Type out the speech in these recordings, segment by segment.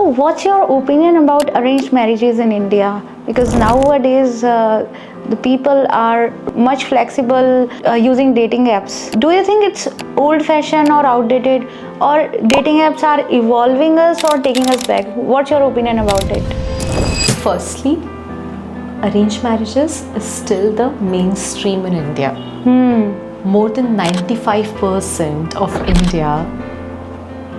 what's your opinion about arranged marriages in India? Because nowadays the people are much flexible using dating apps. Do you think it's old-fashioned or outdated, or dating apps are evolving us or taking us back? What's your opinion about it? Firstly, arranged marriages is still the mainstream in India. More than 95% of India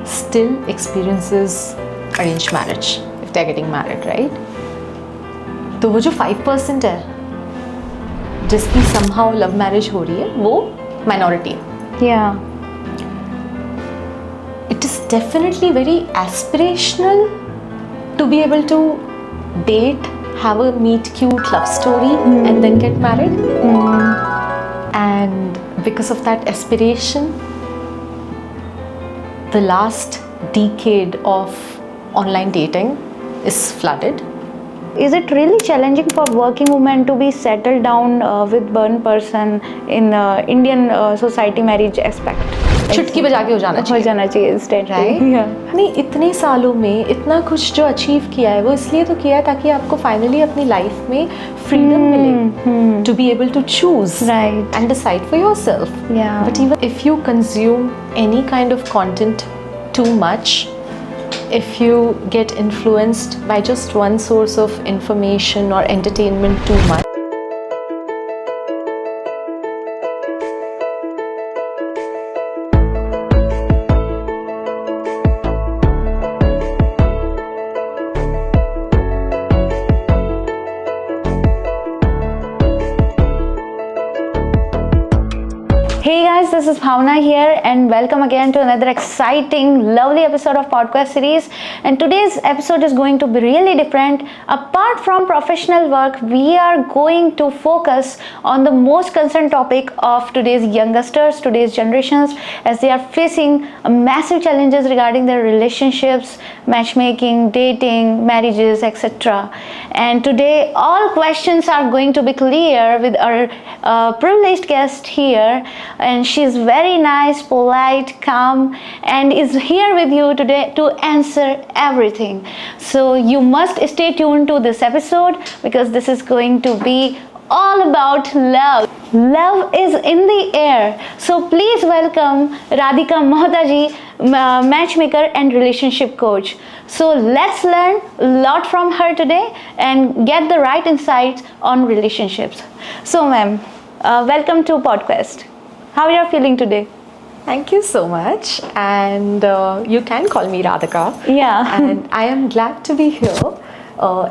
still experiences arranged marriage if they're getting married, right? तो वो जो 5% है जिसकी somehow love marriage हो रही है वो minority है. Yeah. It is definitely very aspirational to be able to date, have a meet cute love story and then get married. And because of that aspiration, the last decade of online dating is flooded. Is it really challenging for working women to be settled down with one person in Indian society marriage aspect? चुटकी बजा के हो जाना चाहिए instantly. Right? Yeah. नहीं, इतने सालों में इतना कुछ जो अचीव किया है वो इसलिए तो किया है ताकि आपको फाइनली अपनी लाइफ में फ्रीडम मिले to be able to choose Right. and decide for yourself. Yeah. But even if you consume any kind of content too much, if you get influenced by just one source of information or entertainment too much, Hey guys, this is Bhavna here and welcome again to another exciting, lovely episode of podcast series. And today's episode is going to be really different. Apart from professional work, we are going to focus on the most concerned topic of today's youngsters, today's generations, as they are facing massive challenges regarding their relationships, matchmaking, dating, marriages, etc. And today all questions are going to be clear with our privileged guest here. And she's very nice, polite, calm, and is here with you today to answer everything. So you must stay tuned to this episode because this is going to be all about love. Love is in the air. So please welcome Radhika Mohtaji, matchmaker and relationship coach. So let's learn a lot from her today and get the right insights on relationships. So ma'am, welcome to podcast. How are you feeling today? thank you so much. And you can call me Radhika. Yeah. And I am glad to be here.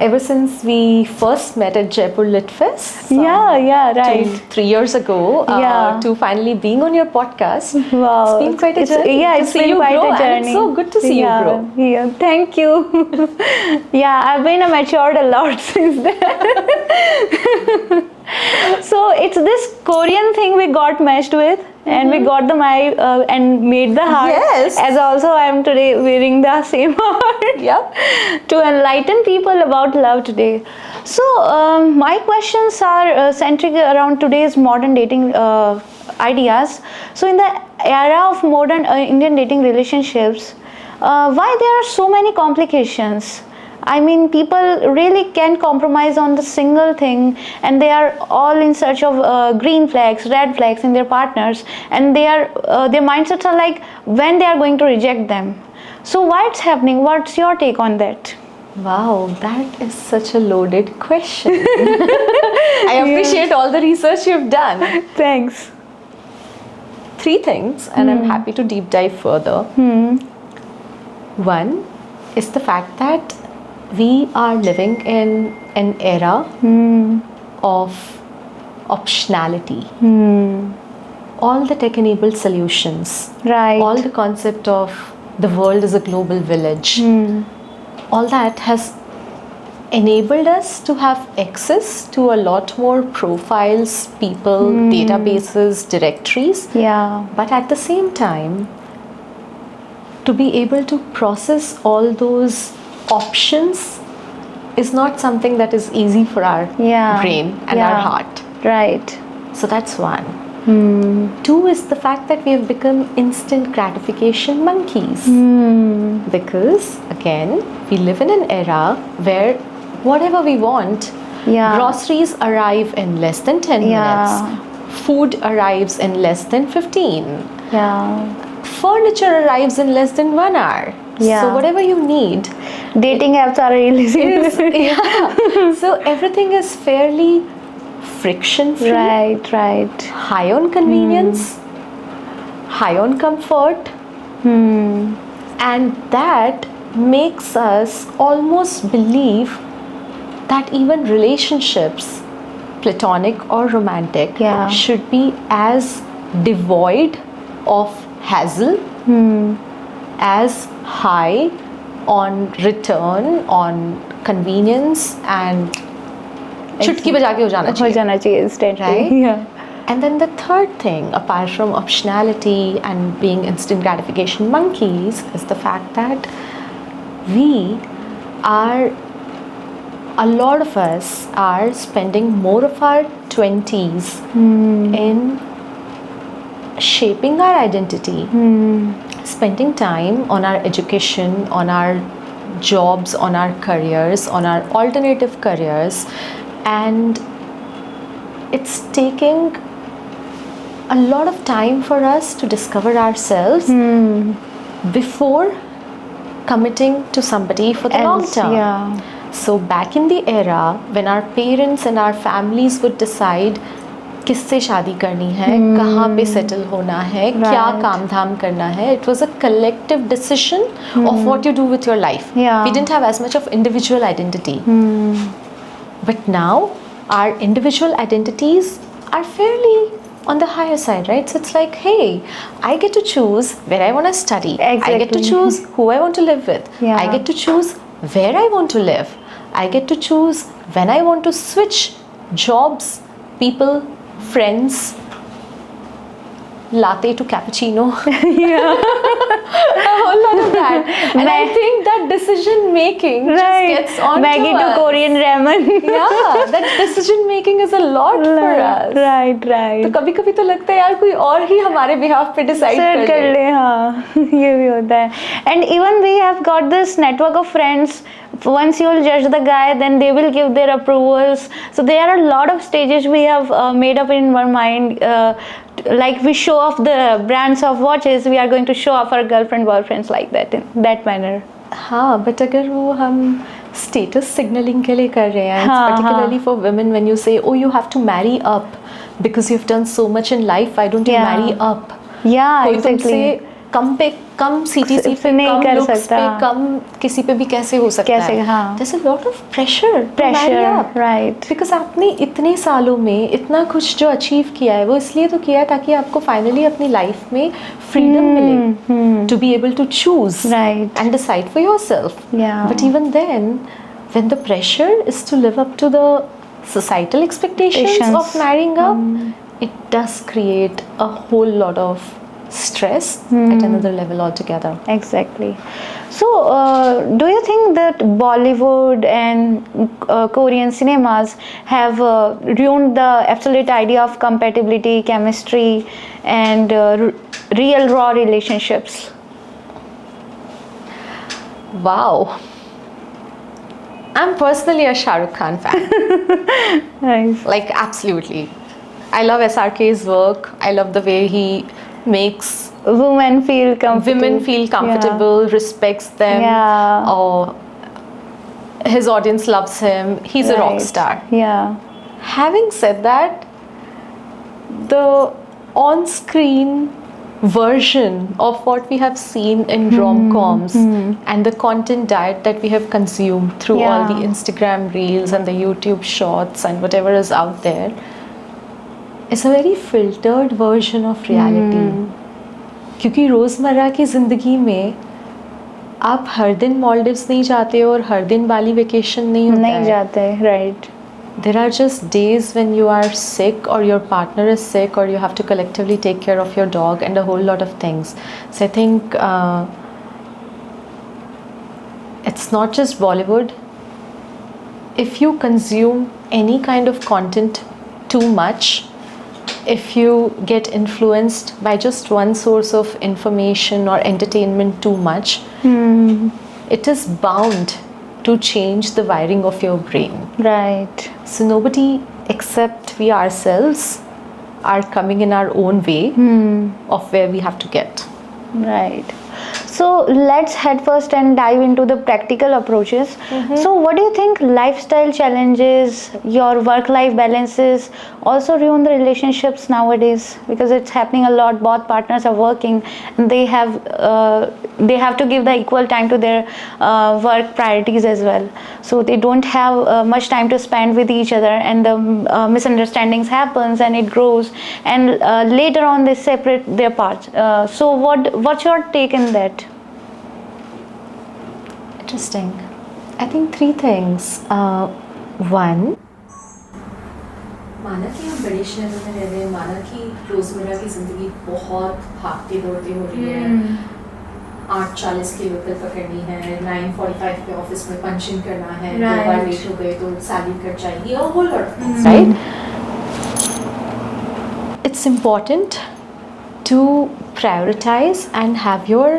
Ever since we first met at Jaipur Lit Fest, Yeah, right. 3 years ago, Yeah. to finally being on your podcast. Wow. It's been quite a journey. Yeah, to it's see been you quite grow, a and journey. it's so good to see you grow. Yeah, thank you. Yeah, I've been matured a lot since then. So it's this Korean thing we got matched with, and we got the and made the heart. Yes. As also I am today wearing the same heart. Yep. To enlighten people about love today. So my questions are centric around today's modern dating ideas. So in the era of modern Indian dating relationships, why there are so many complications? I mean, people really can't compromise on the single thing, and they are all in search of green flags, red flags in their partners, and they are their mindsets are like when they are going to reject them. So what's happening? What's your take on that? Wow, that is such a loaded question. I appreciate all the research you've done. Thanks. 3 things, and I'm happy to deep dive further. One is the fact that we are living in an era of optionality. All the tech-enabled solutions, Right. all the concept of the world is a global village, all that has enabled us to have access to a lot more profiles, people, databases, directories. Yeah. But at the same time, to be able to process all those options is not something that is easy for our Yeah. brain and Yeah. our heart. Right. So that's one. Two is the fact that we have become instant gratification monkeys. Because, again, we live in an era where whatever we want, Yeah. groceries arrive in less than 10 Yeah. minutes, food arrives in less than 15, Yeah. furniture arrives in less than 1 hour. Yeah. So, whatever you need Dating apps are really is, yeah. So, everything is fairly friction free. right. High on convenience, high on comfort, and that makes us almost believe that even relationships, platonic or romantic, Yeah. should be as devoid of hassle, as high on return, on convenience, and चुटकी बजा के हो जाना हो चाहिए. जाना चाहिए instantly. Right? Yeah. And then the third thing, apart from optionality and being instant gratification monkeys, is the fact that we are, a lot of us are spending more of our 20s in shaping our identity, spending time on our education, on our jobs, on our careers, on our alternative careers, and it's taking a lot of time for us to discover ourselves before committing to somebody for the long Else, term. yeah. So back in the era when our parents and our families would decide किससे शादी करनी है, कहाँ पे settle होना है, क्या Right. काम धाम करना है, it was a collective decision of what you do with your life. Yeah. We didn't have as much of individual identity. But now our individual identities are fairly on the higher side, right? So it's like, hey, I get to choose where I want to study. I get to Exactly. choose who I want to live with. Yeah. I get to choose where I want to live. I get to choose when I want to switch jobs, people, friends, latte to cappuccino. A whole lot of that. And I think that decision making just gets on Maggie to us. Korean ramen. Yeah, that decision making is a lot for us. Right. तो कभी कभी तो लगता है यार कोई और ही हमारे बिहाफ पे डिसाइड Decide कर ले, हाँ. ये भी होता है. And even we have got this network of friends. Once you will judge the guy, then they will give their approvals. So there are a lot of stages we have made up in our mind. Like we show off the brands of watches, we are going to show off our girlfriend, boyfriends like that in that manner. हाँ, but अगर वो हम status signalling के लिए कर रहे हैं, हाँ, particularly for women, when you say, oh, you have to marry up because you've done so much in life, why don't you Yeah. marry up? Yeah, कोई exactly. तुमसे कम पे कम CTC पे नहीं कम कर looks सकता. पे कम किसी पे भी कैसे हो सकता कैसे, है? हाँ. There's a lot of pressure to marry Pressure, up. right. Because आपने इतने सालों में इतना कुछ जो अचीव किया है वो इसलिए तो किया है ताकि आपको फाइनली अपनी लाइफ में फ्रीडम मिले to be able to choose Right. and decide for yourself. Yeah. But even then, when the pressure is to live up to the societal expectations of marrying up, it does create a whole lot of stress at another level altogether. Exactly. So, do you think that Bollywood and Korean cinemas have ruined the absolute idea of compatibility, chemistry, and real raw relationships? Wow. I'm personally a Shah Rukh Khan fan. Nice. Like, absolutely. I love SRK's work. I love the way he makes Women feel comfortable. women feel comfortable, respects them. Yeah. Or his audience loves him. He's a rock Right. star. Yeah. Having said that, the on-screen version of what we have seen in rom-coms and the content diet that we have consumed through all the Yeah. Instagram reels and the YouTube shorts and whatever is out there is a very filtered version of reality. क्योंकि रोज़मर्रा की ज़िंदगी में आप हर दिन मालदीव्स नहीं जाते और हर दिन बाली वेकेशन नहीं होता नहीं है. जाते, right. There are just days when you are sick or your partner is sick or you have to collectively take care of your dog and a whole lot of things. So I think it's not just Bollywood. If you consume any kind of content too much, if you get influenced by just one source of information or entertainment too much, it is bound to change the wiring of your brain. Right. So nobody except we ourselves are coming in our own way of where we have to get. Right. So let's head first and dive into the practical approaches. So what do you think lifestyle challenges, your work-life balances also ruin the relationships nowadays? Because it's happening a lot. Both partners are working and they have to give the equal time to their work priorities as well. So they don't have much time to spend with each other, and the misunderstandings happens and it grows, and later on they separate their parts. So what's your take in that? Interesting. I think 3 things. One, माना कि हम बड़े शहरों में रह रहे हैं, माना कि रोज़मर्रा की ज़िंदगी बहुत भागती दौड़ती हो रही है, 8:40 की व्हीकल पकड़नी है, 9:45 पे ऑफिस में पंच इन करना है, 2 बार लेट हो गए तो सैलरी कट जाएगी, और whole lot of things. right? It's important to prioritize and have your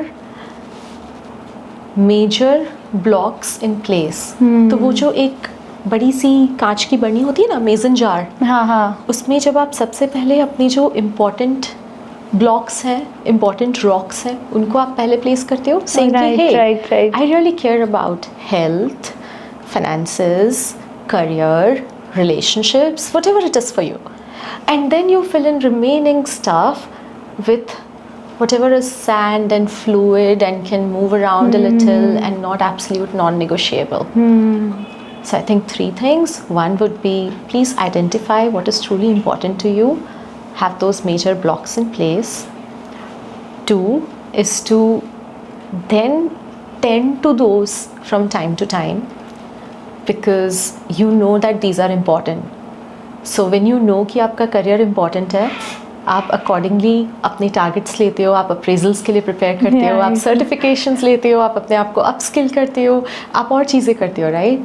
major blocks in place. तो वो जो एक बड़ी सी कांच की बर्नी होती है ना, मेजन जार, हाँ. उसमें जब आप सबसे पहले अपनी जो इम्पोर्टेंट ब्लॉक्स हैं, इम्पोर्टेंट रॉक्स हैं, उनको आप पहले प्लेस करते हो, saying कि Right. I really care about health, finances, career, relationships, whatever it is for you. And then you fill in remaining stuff with whatever is sand and fluid and can move around a little and not absolute non-negotiable. So I think 3 things. One would be, please identify what is truly important to you. Have those major blocks in place. 2 is to then tend to those from time to time, because you know that these are important. So when you know कि आपका career important है, आप accordingly अपने targets लेते हो, आप appraisals के लिए prepare करते हो, आप certifications लेते हो, आप अपने आप को upskill करते हो, आप और चीज़ें करते हो, right?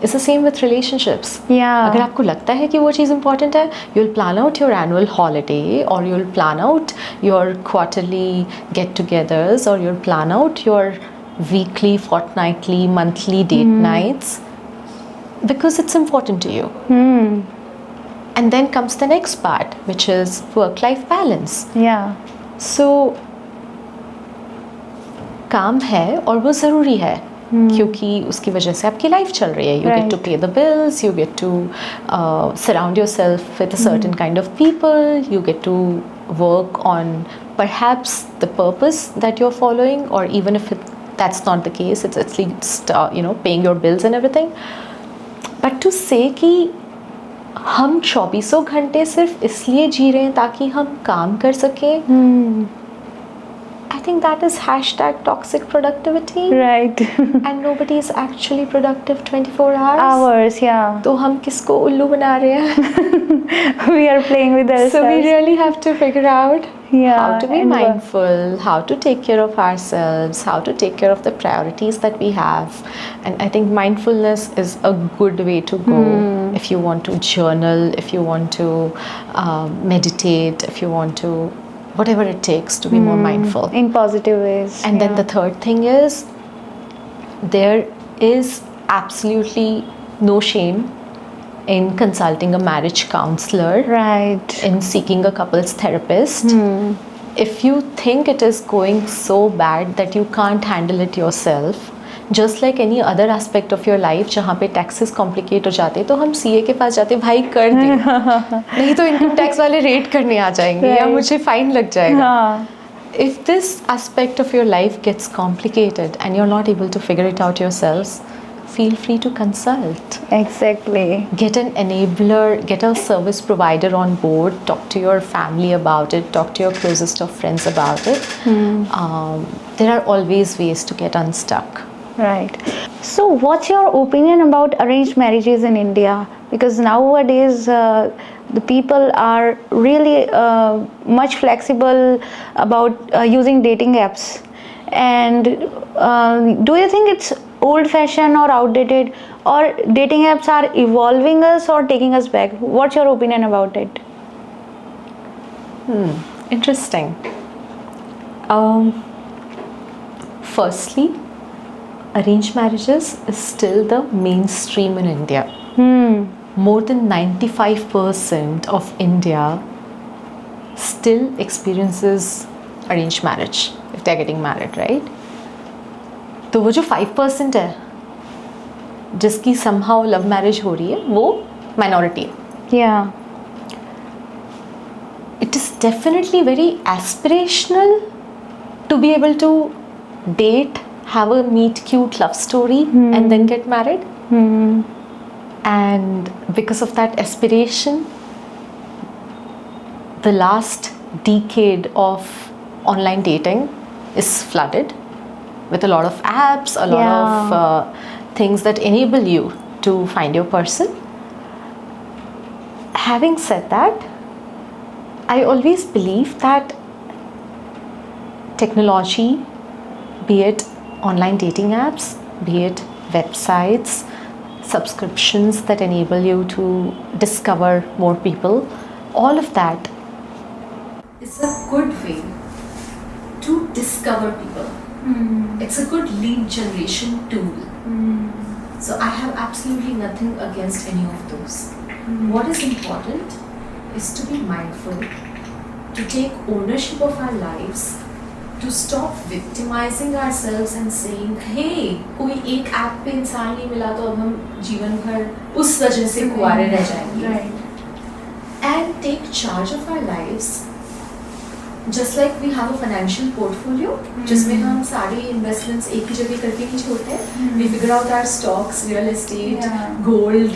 It's the same with relationships. Yeah. अगर आपको लगता है कि वो चीज़ important है, you'll plan out your annual holiday, or you'll plan out your quarterly get-togethers, or you'll plan out your weekly, fortnightly, monthly date nights, because it's important to you. And then comes the next part, which is work-life balance. Yeah. So काम है और वो ज़रूरी है, क्योंकि उसकी वजह से आपकी लाइफ चल रही है. You get to pay the bills, you get to surround yourself with a certain kind of people, you get to work on perhaps the purpose that you're following, or even if that's not the case, it's at least paying your bills and everything. But to say कि हम 24 घंटे सिर्फ इसलिए जी रहे हैं ताकि हम काम कर सकें, I think that is hashtag toxic productivity. Right. And nobody is actually productive 24 hours. Hours, yeah. तो हम किसको उल्लू बना रहे हैं? We are playing with ourselves. So we really have to figure out Yeah, how to be and mindful, how to take care of ourselves, how to take care of the priorities that we have. And I think mindfulness is a good way to go if you want to journal, if you want to meditate, if you want to, whatever it takes to be more mindful. in positive ways. And then the third thing is, there is absolutely no shame in consulting a marriage counselor, Right. in seeking a couples therapist. If you think it is going so bad that you can't handle it yourself, just like any other aspect of your life जहाँ पे taxes complicate हो जाते, तो हम CA के पास जाते, भाई कर दे, नहीं तो income tax वाले रेट करने आ जाएंगे या मुझे फाइन लग जाएगा. हाँ. If this aspect of your life gets complicated and you're not able to figure it out yourselves, feel free to consult. Exactly. Get an enabler, get a service provider on board, talk to your family about it, talk to your closest of friends about it. There are always ways to get unstuck. Right. So, what's your opinion about arranged marriages in India? Because nowadays the people are really much flexible about using dating apps. And do you think it's old-fashioned or outdated, or dating apps are evolving us or taking us back? What's your opinion about it? Interesting. Firstly, arranged marriages is still the mainstream in India. More than 95% of India still experiences arranged marriage if they're getting married, right? तो वो जो 5% है जिसकी somehow love marriage हो रही है वो minority है. Yeah. It is definitely very aspirational to be able to date, have a meet cute love story and then get married. And because of that aspiration, the last decade of online dating is flooded with a lot of apps, a lot of things that enable you to find your person. Having said that, I always believe that technology, be it online dating apps, be it websites, subscriptions that enable you to discover more people, all of that It's a good way to discover people. It's a good lead generation tool. So I have absolutely nothing against any of those. What is important is to be mindful, to take ownership of our lives, to stop victimizing ourselves and saying, hey, कोई एक app पे इंसान नहीं मिला तो अब हम जीवन भर उस वजह से कुंवारे रह जाएंगे. And take charge of our lives. Just like we have a financial portfolio, जिसमें हम सारे investments एक ही जगह करके नहीं छोड़ते हैं. We figure out our stocks, real estate, gold,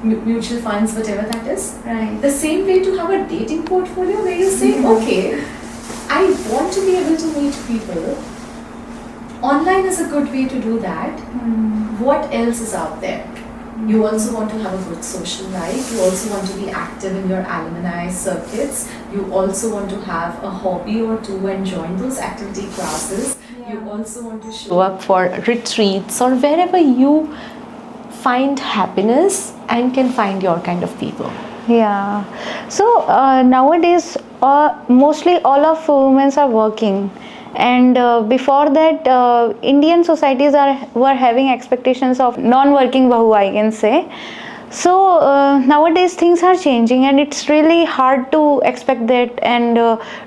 mutual funds, whatever that is. Right. The same way to have a dating portfolio where you say, okay, I want to be able to meet people. Online is a good way to do that. What else is out there? You also want to have a good social life. You also want to be active in your alumni circuits. You also want to have a hobby or two and join those activity classes. You also want to show show up for retreats or wherever you find happiness and can find your kind of people. Yeah. So nowadays, mostly all of women are working, and before that, Indian societies were having expectations of non-working bahu, I can say. So nowadays things are changing, and it's really hard to expect that and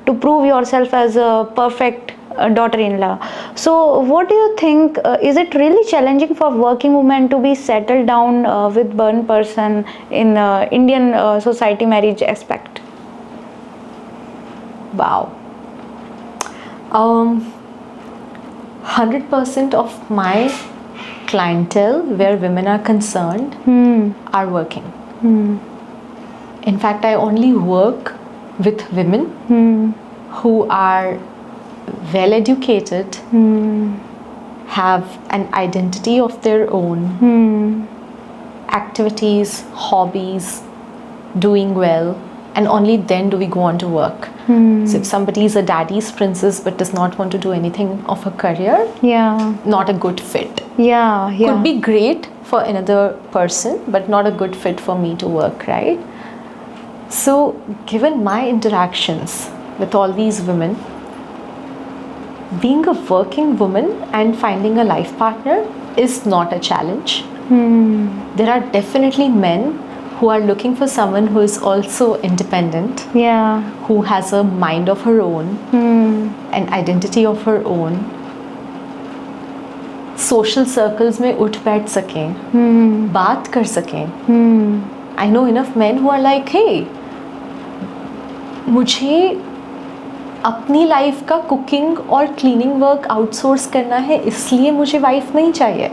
to prove yourself as a perfect daughter-in-law. So what do you think, is it really challenging for working women to be settled down with one person in Indian society marriage aspect? Wow. 100% of my clientele where women are concerned are working. In fact, I only work with women who are well educated, have an identity of their own, activities, hobbies, doing well, and only then do we go on to work. So if somebody is a daddy's princess but does not want to do anything of a career, not a good fit. Could be great for another person but not a good fit for me to work, right? So given my interactions with all these women, being a working woman and finding a life partner is not a challenge. There are definitely men who are looking for someone who is also independent, who has a mind of her own, an identity of her own, social circles में उठ बैठ सकें, बात कर सकें. I know enough men who are like, hey, मुझे अपनी life का कुकिंग और क्लीनिंग वर्क आउटसोर्स करना है, इसलिए मुझे वाइफ नहीं चाहिए.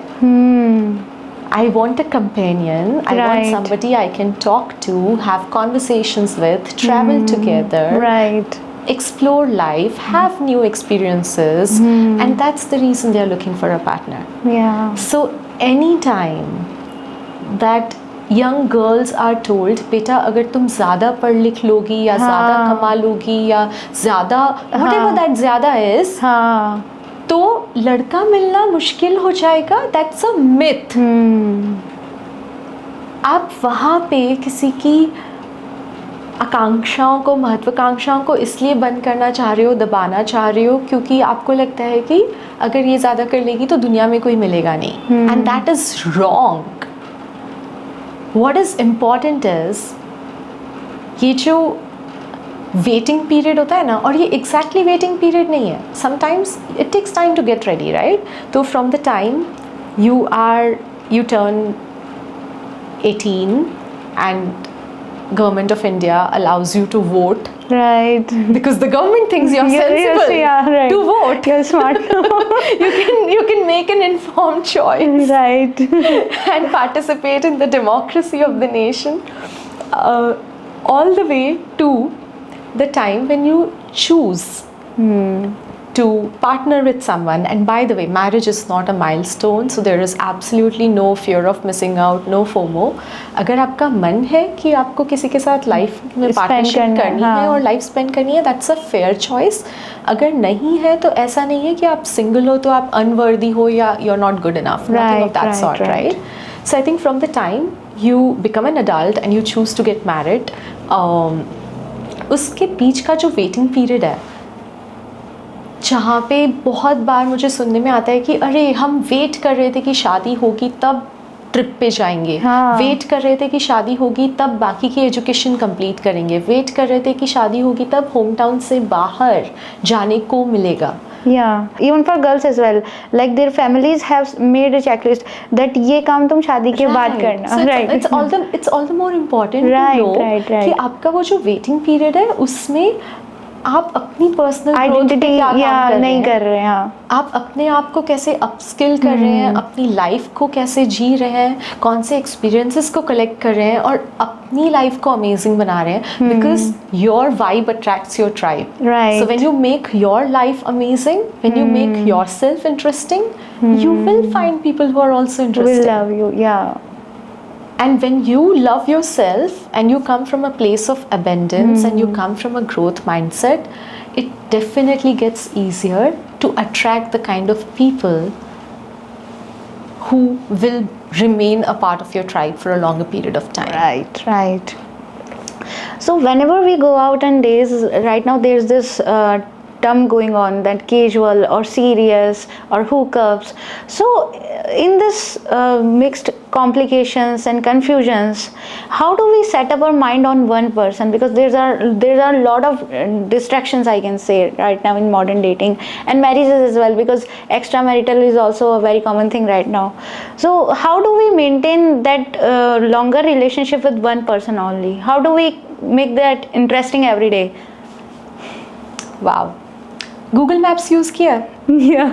I want a companion. I want somebody I can talk to, have conversations with, travel together, explore life, have new experiences, and that's the reason they are looking for a partner. So anytime that young girls are told, बेटा अगर तुम ज़्यादा पढ़ लिख लोगी या ज़्यादा कमा लोगी या ज़्यादा whatever that ज़्यादा is, तो लड़का मिलना मुश्किल हो जाएगा. That's a myth. आप वहाँ पे किसी की आकांक्षाओं को, महत्वाकांक्षाओं को इसलिए बंद करना चाह रहे हो, दबाना चाह रहे हो क्योंकि आपको लगता है कि अगर ये ज़्यादा कर लेगी तो दुनिया में कोई मिलेगा नहीं, and that is wrong. What is important is ये जो वेटिंग पीरियड होता है ना, और ये एग्जैक्टली वेटिंग पीरियड नहीं है, sometimes it takes time to get ready, right? तो from the time you turn 18 and government of India allows you to vote, Right. because the government thinks you're sensible yeah, right. to vote. You're smart. you can make an informed choice Right. and participate in the democracy of the nation, all the way to the time when you choose to partner with someone. And by the way, marriage is not a milestone, so there is absolutely no fear of missing out, no FOMO. अगर आपका मन है कि आपको किसी के साथ life में पार्टनरशिप करनी है और लाइफ स्पेंड करनी है, दैट्स अ फेयर चॉइस. अगर नहीं है तो ऐसा नहीं है कि आप सिंगल हो तो आप अनवर्दी हो या you are not good enough, nothing of that sort, right? So I think from the time you become an adult and you choose to get married, उसके बीच का जो वेटिंग पीरियड है, जहाँ पे बहुत बार मुझे सुनने में आता है कि अरे हम वेट कर रहे थे कि शादी होगी तब ट्रिप पे जाएंगे, वेट कर रहे थे कि शादी होगी तब बाकी की एजुकेशन कंप्लीट करेंगे, वेट कर रहे थे कि शादी होगी तब होम टाउन से बाहर जाने को मिलेगा. Yeah, even for girls as well, like their families have made a checklist that ये काम तुम शादी के बाद करना. So Right. it's all the more important Right, to know right, right. कि आपका वो जो वेटिंग पीरियड है उसमें आप अपनी पर्सनल आइडेंटिटी या नहीं कर रहे हैं. हाँ, आप अपने आप को कैसे अपस्किल कर रहे हैं, अपनी लाइफ को कैसे जी रहे हैं, कौन से एक्सपीरियंसेस को कलेक्ट कर रहे हैं और अपनी लाइफ को अमेजिंग बना रहे हैं, because your vibe attracts your tribe. Right. So when you make your life amazing, when you make yourself interesting, you will find people who are also will interested. love you. Yeah. And when you love yourself and you come from a place of abundance and you come from a growth mindset, it definitely gets easier to attract the kind of people who will remain a part of your tribe for a longer period of time. Right, right. So whenever we go out on days, right now there's this term going on that casual or serious or hookups. So in this mixed complications and confusions, how do we set up our mind on one person? Because there are a lot of distractions, I can say, right now in modern dating and marriages as well, because extramarital is also a very common thing right now. So how do we maintain that longer relationship with one person only? How do we make that interesting every day? Wow. Google Maps use किया है? Yeah.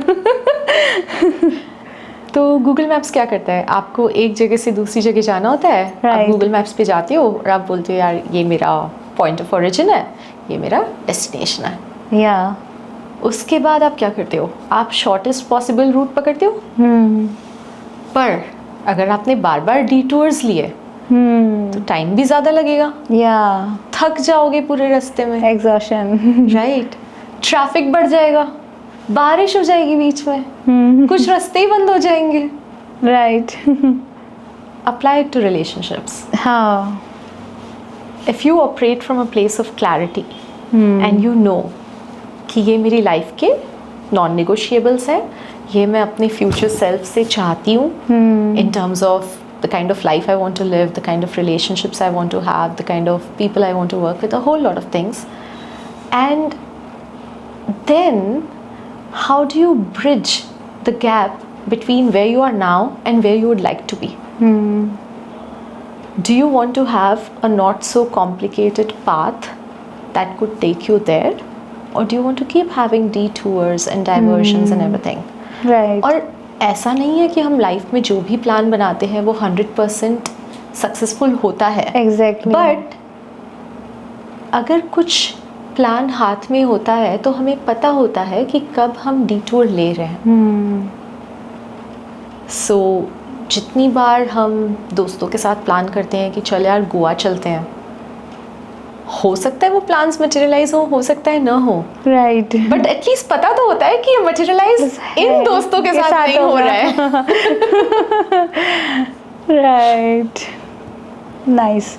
तो Google Maps क्या करता है, आपको एक जगह से दूसरी जगह जाना होता है, आप Right. Google Maps पे जाते हो और आप बोलते हो यार ये मेरा पॉइंट ऑफ ओरिजिन है, ये मेरा डेस्टिनेशन है. Yeah. उसके बाद आप क्या करते हो, आप शॉर्टेस्ट पॉसिबल रूट पकड़ते हो. पर अगर आपने बार बार डिटूर्स लिए तो टाइम भी ज़्यादा लगेगा, Yeah. थक जाओगे पूरे रास्ते में, Exhaustion. राइट? ट्रैफिक बढ़ जाएगा, बारिश हो जाएगी बीच में, कुछ रास्ते ही बंद हो जाएंगे. Right. Apply it to relationships. How? If you operate from a place of clarity and you know कि ये मेरी लाइफ के नॉन नेगोशिएबल्स हैं, ये मैं अपने फ्यूचर सेल्फ से चाहती हूँ, in terms of the kind of life I want to live, the kind of relationships I want to have, the kind of people I want to work with, a whole lot of things. And then how do you bridge the gap between where you are now and where you would like to be? Do you want to have a not so complicated path that could take you there, or do you want to keep having detours and diversions and everything? Right. और ऐसा नहीं है कि हम life में जो भी plan बनाते हैं वो 100% सक्सेसफुल होता है. Exactly. बट अगर कुछ प्लान हाथ में होता है तो हमें पता होता है कि कब हम डिटूर ले रहे हैं. सो जितनी बार हम दोस्तों के साथ प्लान करते हैं कि चल यार गोवा चलते हैं, हो सकता है वो प्लान्स मटेरियलाइज हो सकता है ना हो, Right. बट एटलीस्ट पता तो होता है कि ये मटेरियलाइज इन दोस्तों के साथ नहीं हो रहा है. Right. Nice.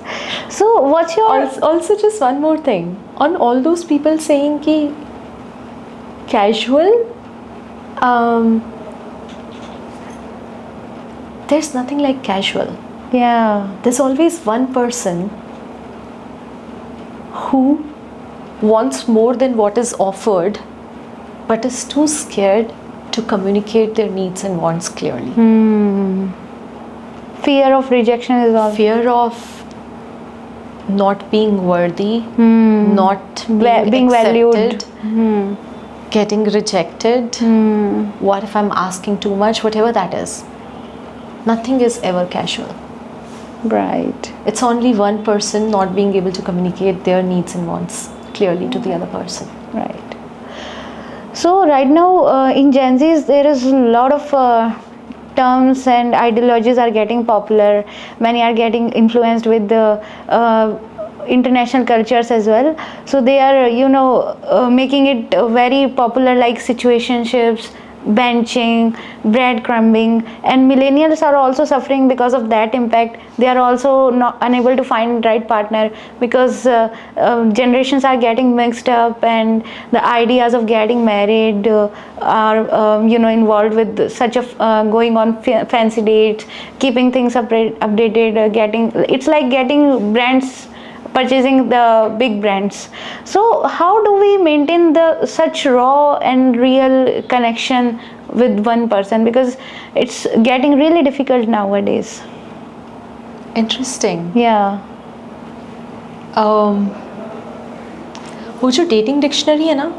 So what's your Also, just one more thing. On all those people saying ki casual, there's nothing like casual. yeah, There's always one person who wants more than what is offered, but is too scared to communicate their needs and wants clearly. fear of rejection is all. Fear of not being worthy, not Being valued. accepted, getting rejected. What if I'm asking too much? Whatever that is. Nothing is ever casual. Right. It's only one person not being able to communicate their needs and wants clearly to the other person. Right. So right now in Gen Zs there is a lot of terms and ideologies are getting popular. Many are getting influenced with the international cultures as well. So they are making it very popular, like situationships, benching, breadcrumbing, and millennials are also suffering because of that impact. They are also not unable to find right partner because generations are getting mixed up, and the ideas of getting married are involved with such of going on fancy dates, keeping things updated, it's like getting brands, purchasing the big brands. So how do we maintain the such raw and real connection with one person, because it's getting really difficult nowadays? Interesting. Yeah. वो जो dating dictionary है ना,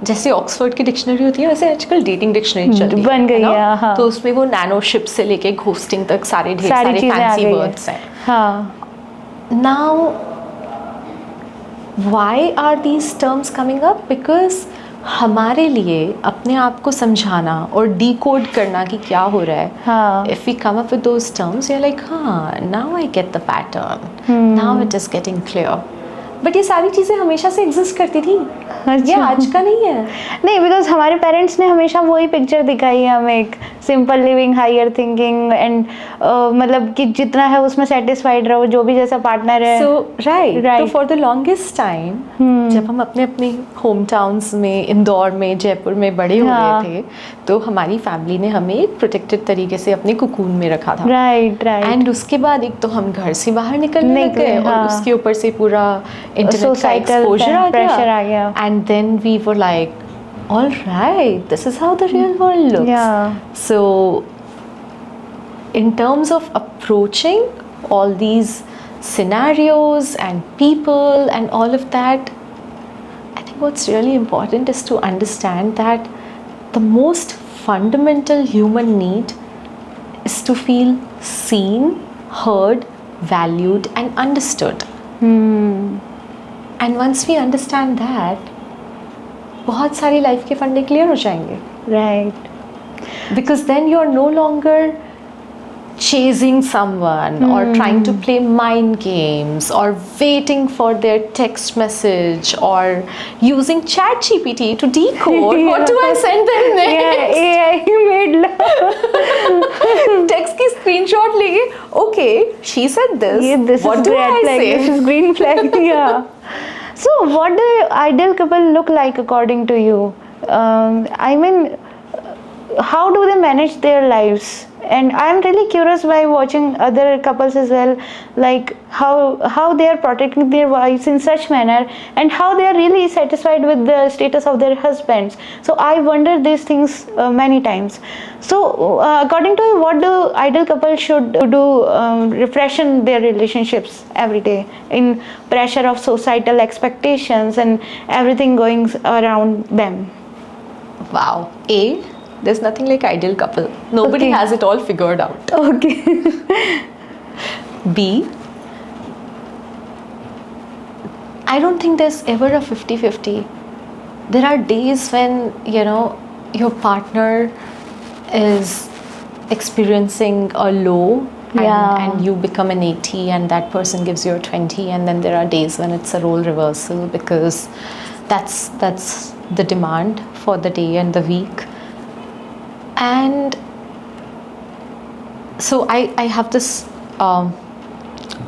जैसे Oxford की dictionary होती है वैसे आजकल डेटिंग डिक्शनरी चल रही है, बन गई ना? है, हाँ। तो उसमें वो नैनो शिप से लेके घोस्टिंग तक सारे ढेर सारी सारे चीजें आ फैंसी गई है। वर्ड्स हैं. हाँ. Now, why are these terms coming up? Because हमारे लिए अपने आप को समझाना और decode करना कि क्या हो रहा है. हाँ. If we come up with those terms, you're like, हाँ, now I get the pattern. Now it is getting clear. But ये सारी चीज़ें हमेशा से एग्जिस्ट करती थी. ये आज का नहीं है. नहीं, बिकॉज हमारे पेरेंट्स ने हमेशा वही पिक्चर दिखाई है हमें, एक simple living, higher thinking, and मतलब कि जितना है उसमें सेटिस्फाइड रहो, जो भी जैसा पार्टनर है. सो राइट. Right. तो फॉर द लॉन्गेस्ट टाइम जब हम अपने अपने होम टाउन्स में, इंदौर में, जयपुर में बड़े हो हाँ. रहे थे, तो हमारी फैमिली ने हमें एक प्रोटेक्टेड तरीके से अपने कुकून में रखा था. Right right. एंड उसके बाद एक तो हम घर से बाहर निकलने लग गए, हाँ. और उसके ऊपर से पूरा इंटरनेट का Societal एक्सपोजर pressure आ गया. And then we were like, all right, this is how the real world looks. Yeah. So in terms of approaching all these scenarios and people and all of that, I think what's really important is to understand that the most fundamental human need is to feel seen, heard, valued and understood. And once we understand that, बहुत सारी life के फंडे clear हो जाएंगे. Right. Because then you're no longer chasing someone or trying to play mind games or waiting for their text message or using ChatGPT to decode what do I send them next. Yeah, AI made love. Text की screenshot लेके, okay, she said this. Yeah, this what is do red I flag, say? this is green flag. Yeah. So what do ideal couple look like according to you? I mean, how do they manage their lives? And I'm really curious by watching other couples as well, like how they are protecting their wives in such manner, and how they are really satisfied with the status of their husbands. So I wonder these things many times. So according to you, what do ideal couples should do refreshen their relationships every day in pressure of societal expectations and everything going around them? Wow. There's nothing like ideal couple. Nobody Okay. has it all figured out. Okay. B, I don't think there's ever a 50-50. There are days when, your partner is experiencing a low, Yeah. and you become an 80 and that person gives you a 20, and then there are days when it's a role reversal because that's the demand for the day and the week. And so I have this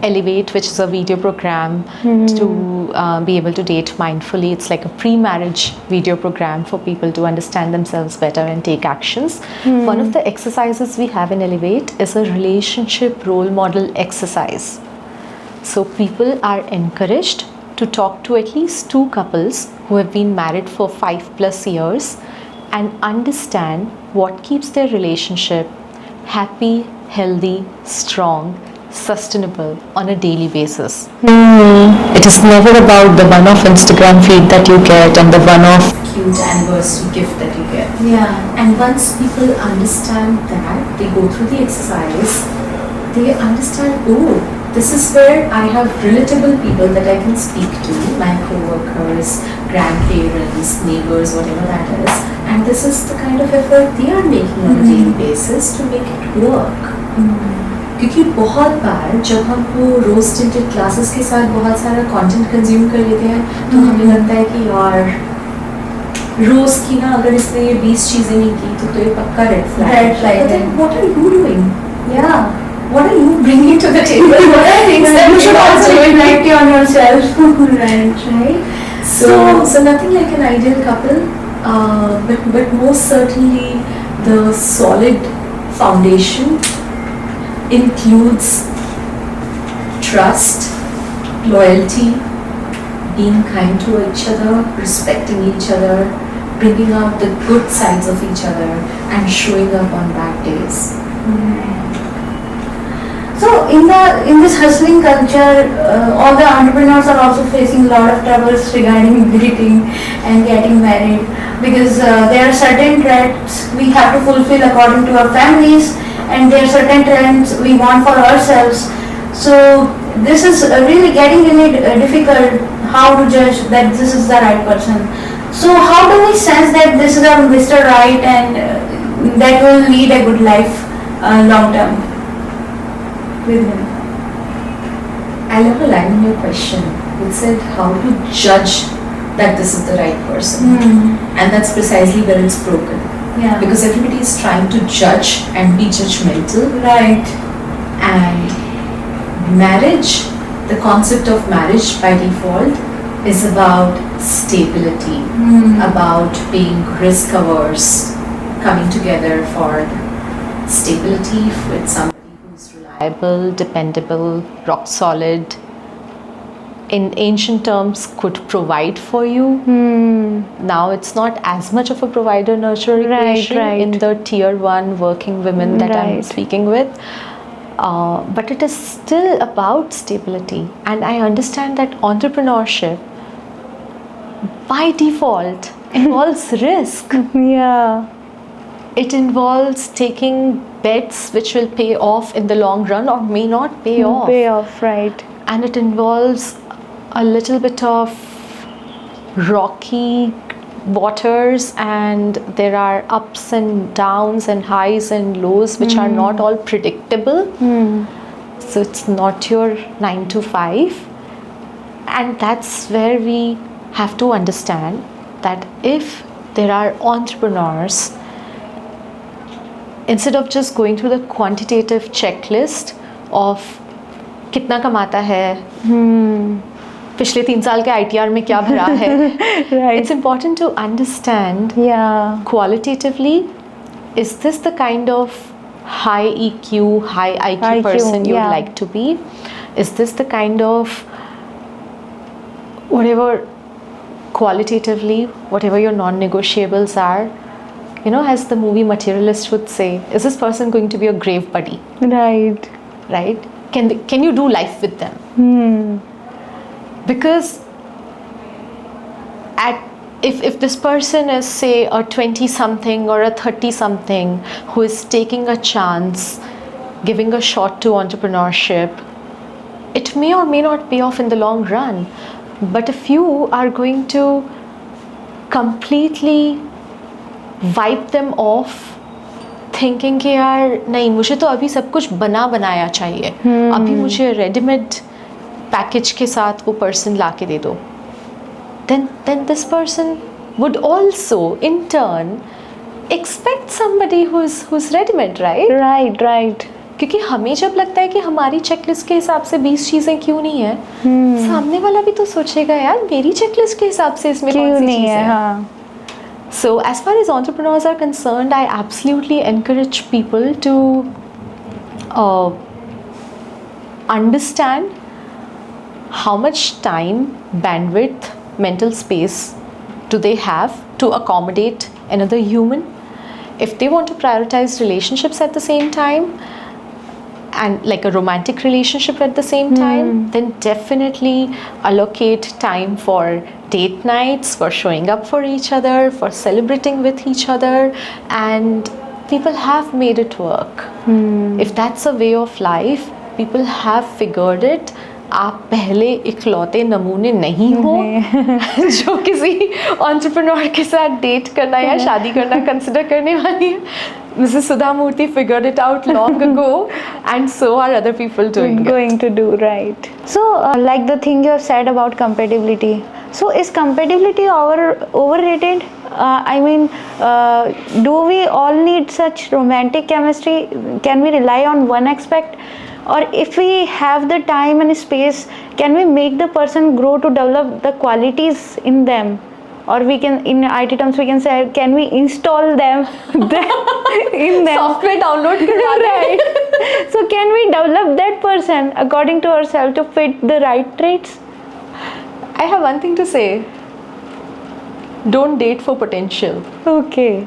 Elevate, which is a video program to be able to date mindfully. It's like a pre-marriage video program for people to understand themselves better and take actions. One of the exercises we have in Elevate is a relationship role model exercise. So people are encouraged to talk to at least 2 couples who have been married for 5+ years and understand what keeps their relationship happy, healthy, strong, sustainable on a daily basis. It is never about the one-off Instagram feed that you get and the one-off cute anniversary gift that you get. Yeah. And once people understand that, they go through the exercise, they understand, oh, this is where I have relatable people that I can speak to, my co-workers, grandparents, neighbors, whatever that is. And this is the kind of effort they are making on a daily basis to make it work. क्योंकि बहुत बार जब हम वो रोज tinted classes के साथ बहुत सारा content consume कर लेते हैं तो हमें लगता है कि यार रोज की ना अगर इसने ये 20 चीजें नहीं की तो ये पक्का रेड फ्लैग है. But then what are you doing? Yeah. What are you bringing to the table? What are things that You should also reflect on yourself. Right. So nothing like an ideal couple, but most certainly the solid foundation includes trust, loyalty, being kind to each other, respecting each other, bringing out the good sides of each other, and showing up on bad days. So in this hustling culture, all the entrepreneurs are also facing a lot of troubles regarding dating and getting married because there are certain trends we have to fulfill according to our families, and there are certain trends we want for ourselves. So this is really getting really difficult how to judge that this is the right person. So how do we sense that this is our Mr. Right and that will lead a good life long term with him? I love a line in your question. It said how to judge that this is the right person. And that's precisely where it's broken. Yeah. Because everybody is trying to judge and be judgmental. Right. And marriage, the concept of marriage by default is about stability, about being risk averse, coming together for stability with somebody who's reliable, dependable, rock solid, in ancient terms could provide for you. Now it's not as much of a provider nurturer equation in the tier 1 working women that I'm speaking with, but it is still about stability. And I understand that entrepreneurship by default involves risk. Yeah. It involves taking bets which will pay off in the long run or may not pay off. Pay off, right. And it involves a little bit of rocky waters, and there are ups and downs and highs and lows which are not all predictable. So it's not your 9 to 5, and that's where we have to understand that if there are entrepreneurs, instead of just going through the quantitative checklist of कितना कमाता है, पिछले 3 साल के ITR में क्या भरा है, it's important to understand qualitatively, is this the kind of high EQ, high IQ person you'd like to be? Is this the kind of whatever qualitatively, whatever your non-negotiables are, you know, as the movie Materialist would say, is this person going to be a grave buddy? Right. Right? Can you do life with them? Because if this person is, say, a 20-something or a 30-something who is taking a chance, giving a shot to entrepreneurship, it may or may not pay off in the long run. But if you are going to completely wipe them off, thinking कि यार नहीं, मुझे तो अभी सब कुछ बना बनाया चाहिए, अभी मुझे रेडीमेड पैकेज के साथ वो पर्सन ला के दे दो, then this person would also in turn expect somebody who's ready-made, right? Right. क्योंकि हमें जब लगता है कि हमारी चेकलिस्ट के हिसाब से 20 चीज़ें क्यों नहीं है, सामने वाला भी तो सोचेगा यार मेरी चेकलिस्ट के हिसाब से इसमें कौन क्यों सी नहीं चीज़ है? है. हाँ. So as far as entrepreneurs are concerned, I absolutely encourage people to understand how much time, bandwidth, mental space do they have to accommodate another human. If they want to prioritize relationships at the same time, and like a romantic relationship at the same time, then definitely allocate time for date nights, for showing up for each other, for celebrating with each other, and people have made it work. If that's a way of life, people have figured it. आप पहले इकलौते नमूने नहीं हो जो किसी entrepreneur के साथ डेट करना या शादी करना कंसिडर करने वाली है. Mrs. Sudha Murthy figured it out long ago, and so are other people doing Going it. to do, right. So like the thing you have said about compatibility, so is compatibility overrated? I mean, do we all need such romantic chemistry? Can we rely on one aspect? Or if we have the time and space, can we make the person grow to develop the qualities in them? Or we can, in IT terms, we can say, can we install them in them? Software download करवा दें. Right. So can we develop that person according to ourselves to fit the right traits? I have one thing to say. Don't date for potential. Okay.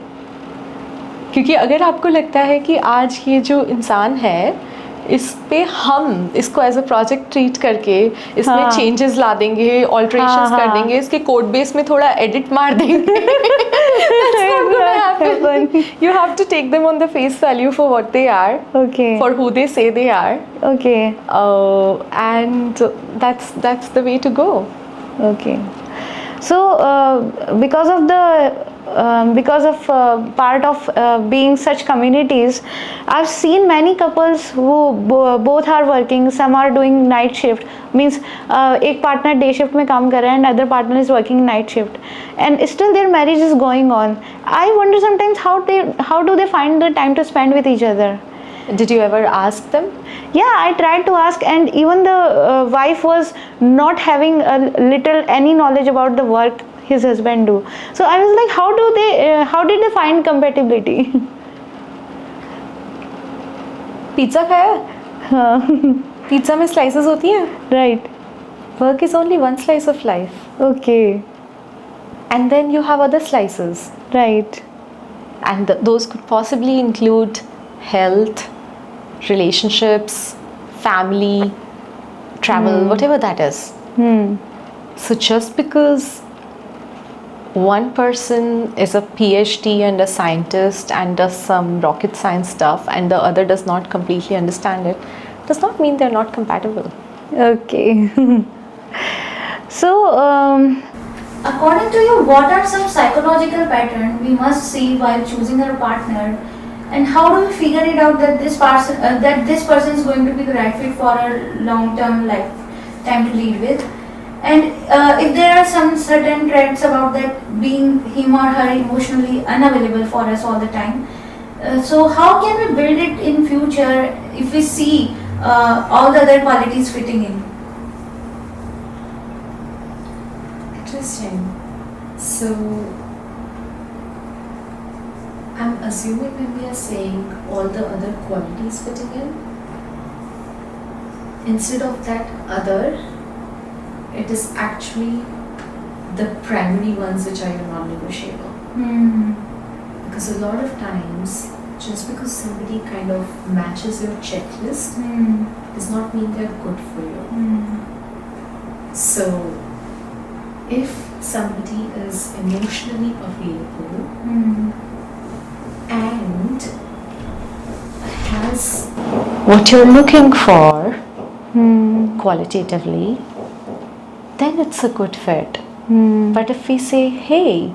क्योंकि अगर आपको लगता है कि आज ये जो इंसान है इस पे हम इसको एज अ प्रोजेक्ट ट्रीट करके इसमें हाँ. चेंजेस ला देंगे, ऑल्ट्रेशंस हाँ, कर हाँ. देंगे, इसके कोड बेस में थोड़ा एडिट मार देंगे. That's not gonna happen. You have to take them on the face value for what they are, Okay. for who they say they are, Okay. and that's the way to go. Okay. So because of part of being such communities, I've seen many couples who both are working. Some are doing night shift. Means एक partner day shift में काम कर रहा है and other partner is working night shift, and still their marriage is going on. I wonder sometimes how do they find the time to spend with each other? Did you ever ask them? Yeah, I tried to ask, and even the wife was not having any knowledge about the work his husband do. So I was like, how did they find compatibility? Pizza खाया? Pizza में slices होती हैं. Right. Work is only one slice of life, Okay. and then you have other slices, Right. and those could possibly include health, relationships, family, travel, whatever that is. So just because one person is a PhD and a scientist and does some rocket science stuff and the other does not completely understand it, does not mean they're not compatible. Okay. So According to you, what are some psychological patterns we must see while choosing our partner, and how do we figure it out that this person is going to be the right fit for our long-term lifetime to lead with? And if there are some certain traits about that being him or her emotionally unavailable for us all the time, so how can we build it in future if we see all the other qualities fitting in? Interesting. So, I'm assuming when we are saying all the other qualities fitting in, instead of that other, it is actually the primary ones which are your non-negotiable. Because a lot of times, just because somebody kind of matches your checklist does not mean they're good for you. So, if somebody is emotionally available and has what you're looking for qualitatively, then it's a good fit. But if we say, hey,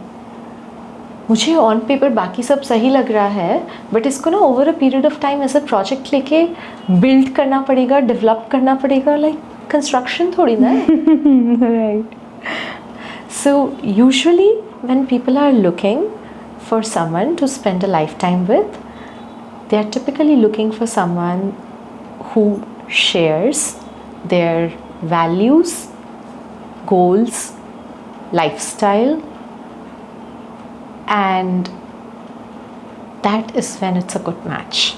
मुझे on paper बाकी सब सही लग रहा है, but इसको ना over a period of time ऐसा प्रोजेक्ट लेके बिल्ड करना पड़ेगा, डेवलप करना पड़ेगा, लाइक कंस्ट्रक्शन थोड़ी ना है. right. So usually when people are looking for someone to spend a lifetime with, they are typically looking for someone who shares their values, goals, lifestyle, and that is when it's a good match.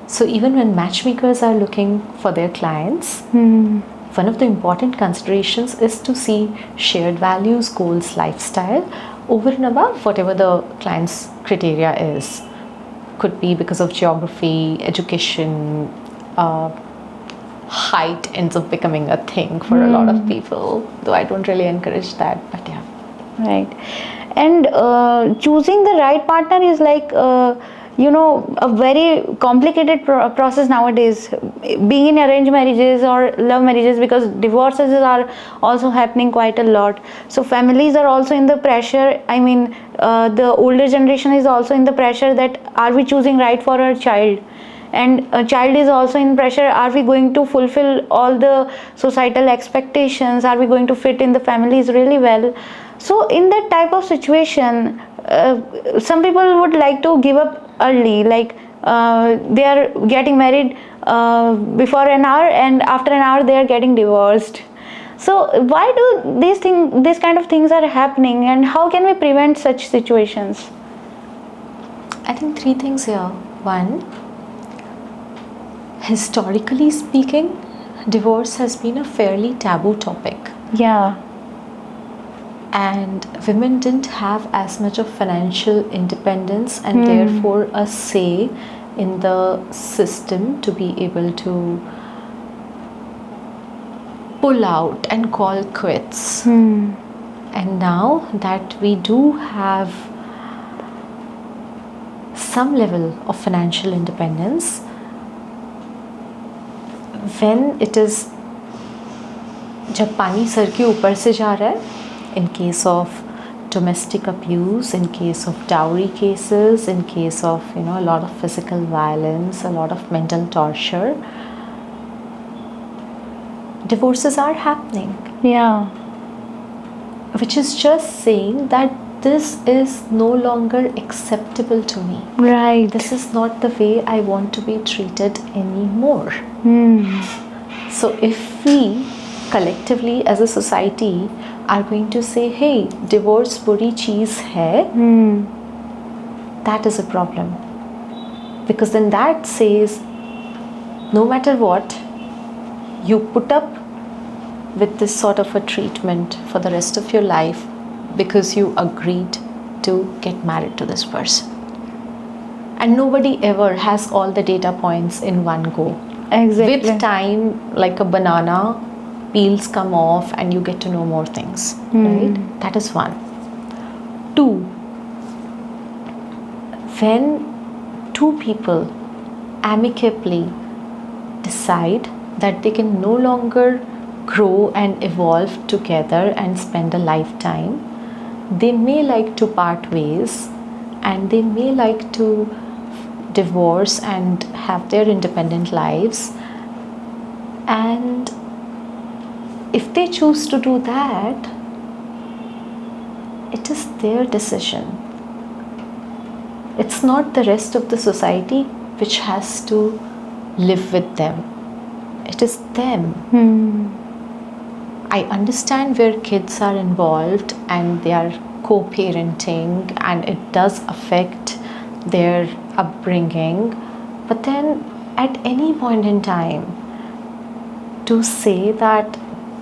So even when matchmakers are looking for their clients, one of the important considerations is to see shared values, goals, lifestyle over and above whatever the client's criteria is. Could be because of geography, education, height ends up becoming a thing for a lot of people, though I don't really encourage that, but yeah. Right. And choosing the right partner is like, a very complicated process nowadays. Being in arranged marriages or love marriages, because divorces are also happening quite a lot. So families are also in the pressure. I mean, the older generation is also in the pressure that are we choosing right for our child? And a child is also in pressure, are we going to fulfill all the societal expectations, are we going to fit in the families really well? So in that type of situation, some people would like to give up early, like they are getting married before an hour, and after an hour they are getting divorced. So why do these kind of things are happening, and how can we prevent such situations? I think three things here. One, historically speaking, divorce has been a fairly taboo topic, Yeah. and women didn't have as much of financial independence and therefore a say in the system to be able to pull out and call quits. And now that we do have some level of financial independence, when it is जब पानी sir के ऊपर से जा रहा है, in case of domestic abuse, in case of dowry cases, in case of a lot of physical violence, a lot of mental torture, divorces are happening. Yeah. Which is just saying that this is no longer acceptable to me. Right. This is not the way I want to be treated anymore. So if we collectively as a society are going to say, hey, divorce buri cheez hai, that is a problem. Because then that says, no matter what, you put up with this sort of a treatment for the rest of your life because you agreed to get married to this person. And nobody ever has all the data points in one go. Exactly. With time, like a banana, peels come off and you get to know more things, right? That is one. Two, when two people amicably decide that they can no longer grow and evolve together and spend a lifetime, they may like to part ways and they may like to divorce and have their independent lives. And if they choose to do that, it is their decision. It's not the rest of the society which has to live with them. It is them. I understand where kids are involved and they are co-parenting and it does affect their upbringing, but then at any point in time to say that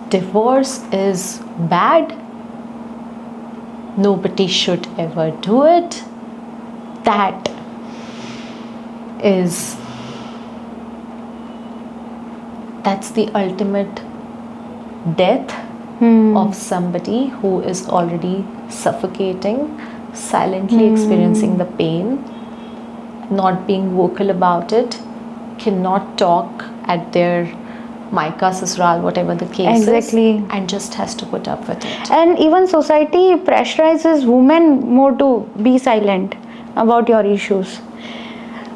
divorce is bad, nobody should ever do it, that's the ultimate death of somebody who is already suffocating, silently experiencing the pain, not being vocal about it, cannot talk at their Maika, Sasural, whatever the case Exactly. is, and just has to put up with it. And even society pressurizes women more to be silent about your issues.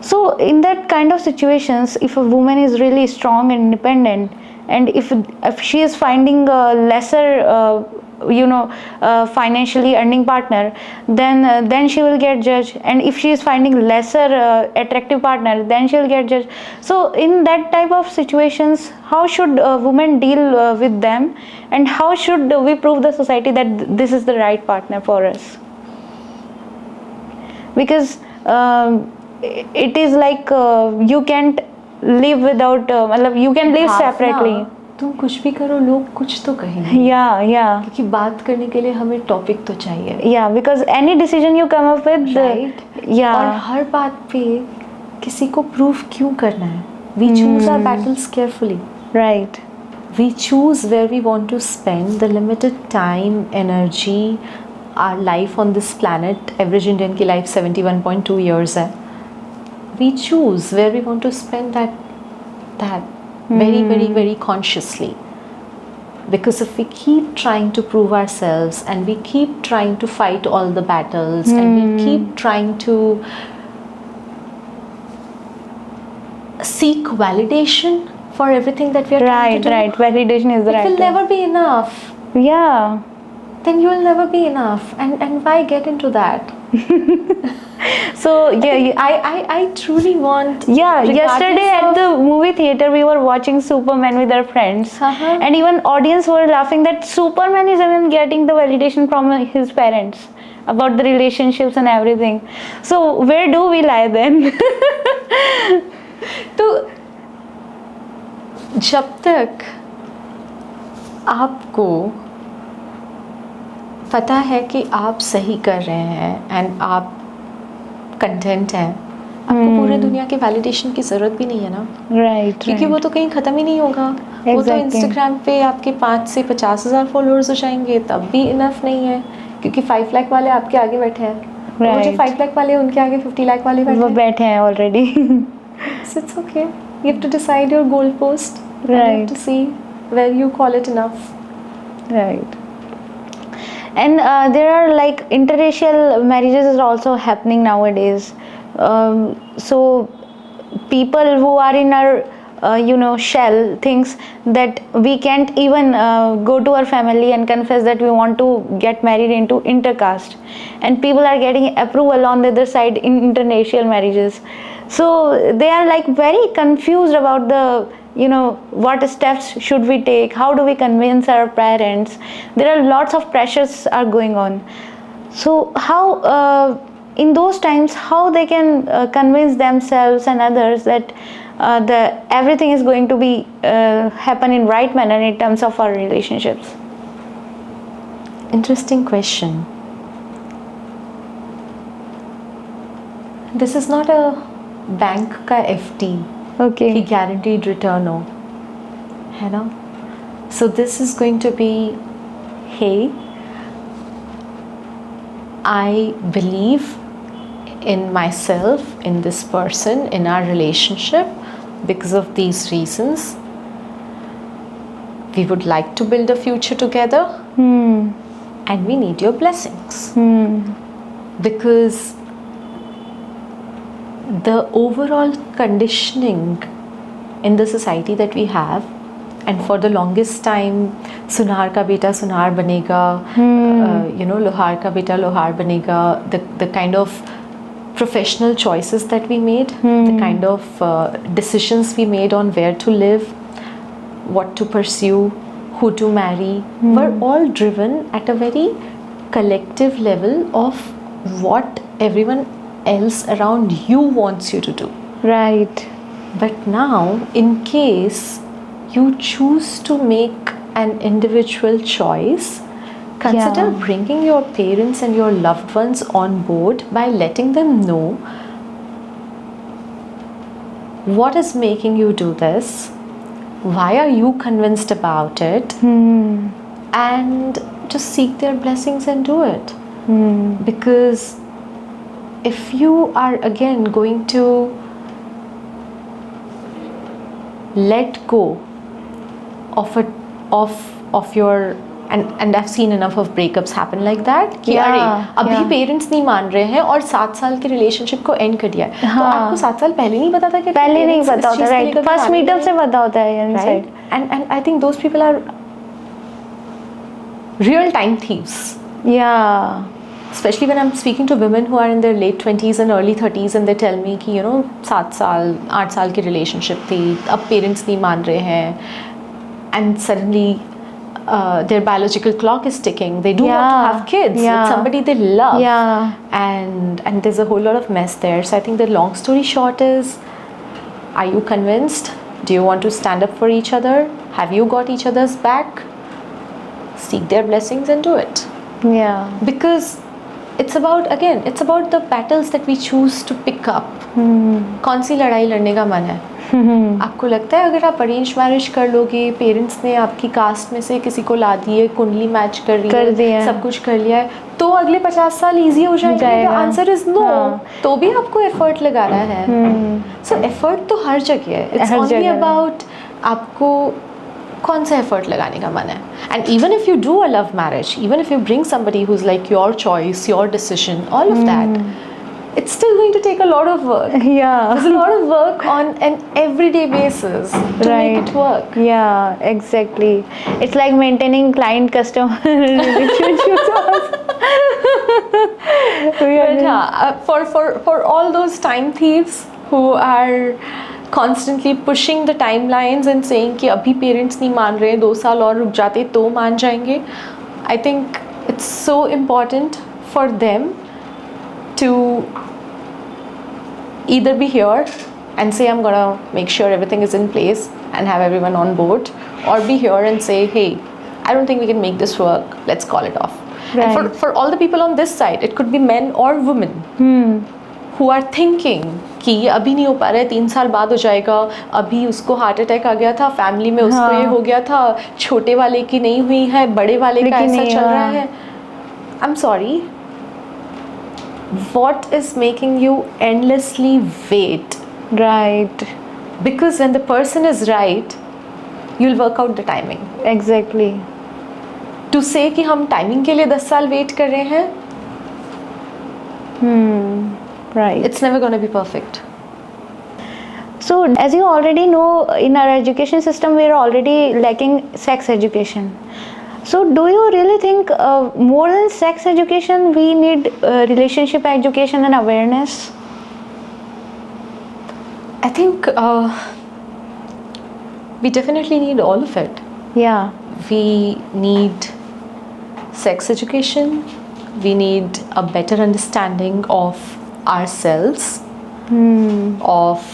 So in that kind of situations, if a woman is really strong and independent and if she is finding a lesser financially earning partner, then she will get judged, and if she is finding lesser attractive partner, then she will get judged. So in that type of situations, how should women deal with them, and how should we prove the society that this is the right partner for us? Because it is like you can't live without you can live Bhavna, separately. तुम कुछ भी करो, लोग कुछ तो कहेंगे, yeah क्योंकि बात करने के लिए हमें टॉपिक तो चाहिए, yeah because any decision you come up with, right? yeah और हर बात पे किसी को प्रूव क्यों करना है? We choose our battles carefully. right We choose where we want to spend the limited time, energy, our life on this planet. Average Indian की life 71.2 years है. We choose where we want to spend that very, very, very consciously. Because if we keep trying to prove ourselves, and we keep trying to fight all the battles, and we keep trying to seek validation for everything that we are trying to do, right validation is the it right will word. never be enough. Yeah. Then you will never be enough, and why get into that? So yeah, I truly want. yeah. Yesterday regardless at of- the movie theater, we were watching Superman with our friends, Uh-huh. and even audience were laughing that Superman is even getting the validation from his parents about the relationships and everything. So where do we lie then? तो जब तक आपको पता है कि आप सही कर रहे हैं एंड आप कंटेंट हैं, आपको पूरी दुनिया के वैलिडेशन की ज़रूरत भी नहीं है ना, right क्योंकि वो तो कहीं ख़त्म ही नहीं होगा. वो तो Exactly. इंस्टाग्राम पे आपके 5 से 50,000 फॉलोअर्स हो जाएंगे, तब भी इनफ नहीं है, क्योंकि 5 लाख वाले आपके आगे बैठे हैं. वो जो Right. 5 लाख वाले हैं, उनके आगे 50 लाख वाले बैठे वो हैं. बैठे हैं already. So it's okay. You have to decide your goal post. And you have Right. to see where you call it enough. Right. And there are like interracial marriages is also happening nowadays. So people who are in our shell thinks that we can't even go to our family and confess that we want to get married into intercaste, and people are getting approval on the other side in interracial marriages. So they are like very confused about the what steps should we take, how do we convince our parents. There are lots of pressures are going on. So how in those times, how they can convince themselves and others that everything is going to be happen in right manner in terms of our relationships? Interesting question. This is not a bank का FD Okay. कि guaranteed return हो, है ना? So this is going to be, hey, I believe in myself, in this person, in our relationship, because of these reasons. We would like to build a future together, and we need your blessings. Because the overall conditioning in the society that we have, and for the longest time, सुनार का बेटा सुनार बनेगा, लोहार का बेटा लोहार बनेगा, the kind of professional choices that we made, the kind of decisions we made on where to live, what to pursue, who to marry, were all driven at a very collective level of what everyone else around you wants you to do. Right. But now, in case you choose to make an individual choice, consider Yeah. bringing your parents and your loved ones on board by letting them know what is making you do this, why are you convinced about it, and just seek their blessings and do it. Because if you are again going to let go of your and I've seen enough of breakups happen like that कि Yeah, अरे अभी yeah. Parents नहीं मान रहे हैं और 7 साल के रिलेशनशिप को एंड कर दिया है. तो हाँ. आपको 7 साल पहले नहीं पता था कि पहले नहीं parents इस पता होता, चीज़ के लिए राइट. कभी फर्स्ट मानेंगे मीटअप से नहीं, पता होता है inside. right? And I think those people are real time thieves. या Especially when I'm speaking to women who are in their late 20s and early 30s and they tell me कि 7 साल 8 साल की relationship थी, अब parents नहीं मान रहे हैं, and suddenly their biological clock is ticking. They do want to Yeah, have kids yeah. with somebody they love. Yeah. And there's a whole lot of mess there. So I think the long story short is, are you convinced? Do you want to stand up for each other? Have you got each other's back? Seek their blessings and do it. या Because it's about the battles that we choose to pick up. कौन सी लड़ाई लड़ने का मन है? आपको लगता है अगर आप अरेंज मैरिज कर लोगे, पेरेंट्स ने आपकी कास्ट में से किसी को ला दिए, कुंडली मैच कर कर रही दिया है, है। सब कुछ कर लिया है, तो अगले 50 साल इजी हो जाएगा? जाएगा। Answer is no. हाँ। तो भी आपको एफर्ट लगाना है. सो एफर्ट तो हर जगह है. इट्स हर ओनली जगह है। अबाउट आपको कौन सा एफर्ट लगाने का मन है. And even if you do a love marriage, even if you bring somebody who is like your choice, your decision, all of that, it's still going to take a lot of work. या There's a lot of work on an everyday basis to make it work. Yeah, exactly. It's like maintaining client-customer relationships. But for all those time thieves who are constantly pushing the timelines and saying कि अभी parents नहीं मान रहे, 2 साल और रुक जाते तो मान जाएंगे, I think it's so important for them to either be here and say I'm gonna make sure everything is in place and have everyone on board, or be here and say, hey, I don't think we can make this work, let's call it off. And Right. for all the people on this side, it could be men or women who are thinking कि ये अभी नहीं हो पा रहा है, 3 साल बाद हो जाएगा, अभी उसको हार्ट अटैक आ गया था, फैमिली में उसको हाँ। ये हो गया था, छोटे वाले की नहीं हुई है, बड़े वाले का लेकिन ऐसा नहीं चल हुआ। रहा है. I'm sorry. What is making you endlessly wait? Right. Because when the person is right, you'll work out the timing. Exactly. To say कि हम टाइमिंग के लिए 10 साल वेट कर रहे हैं, Right. it's never going to be perfect. So, as you already know, in our education system, we are already lacking sex education. So, do you really think more than sex education, we need relationship education and awareness? I think we definitely need all of it. Yeah. We need sex education, we need a better understanding of ourselves, of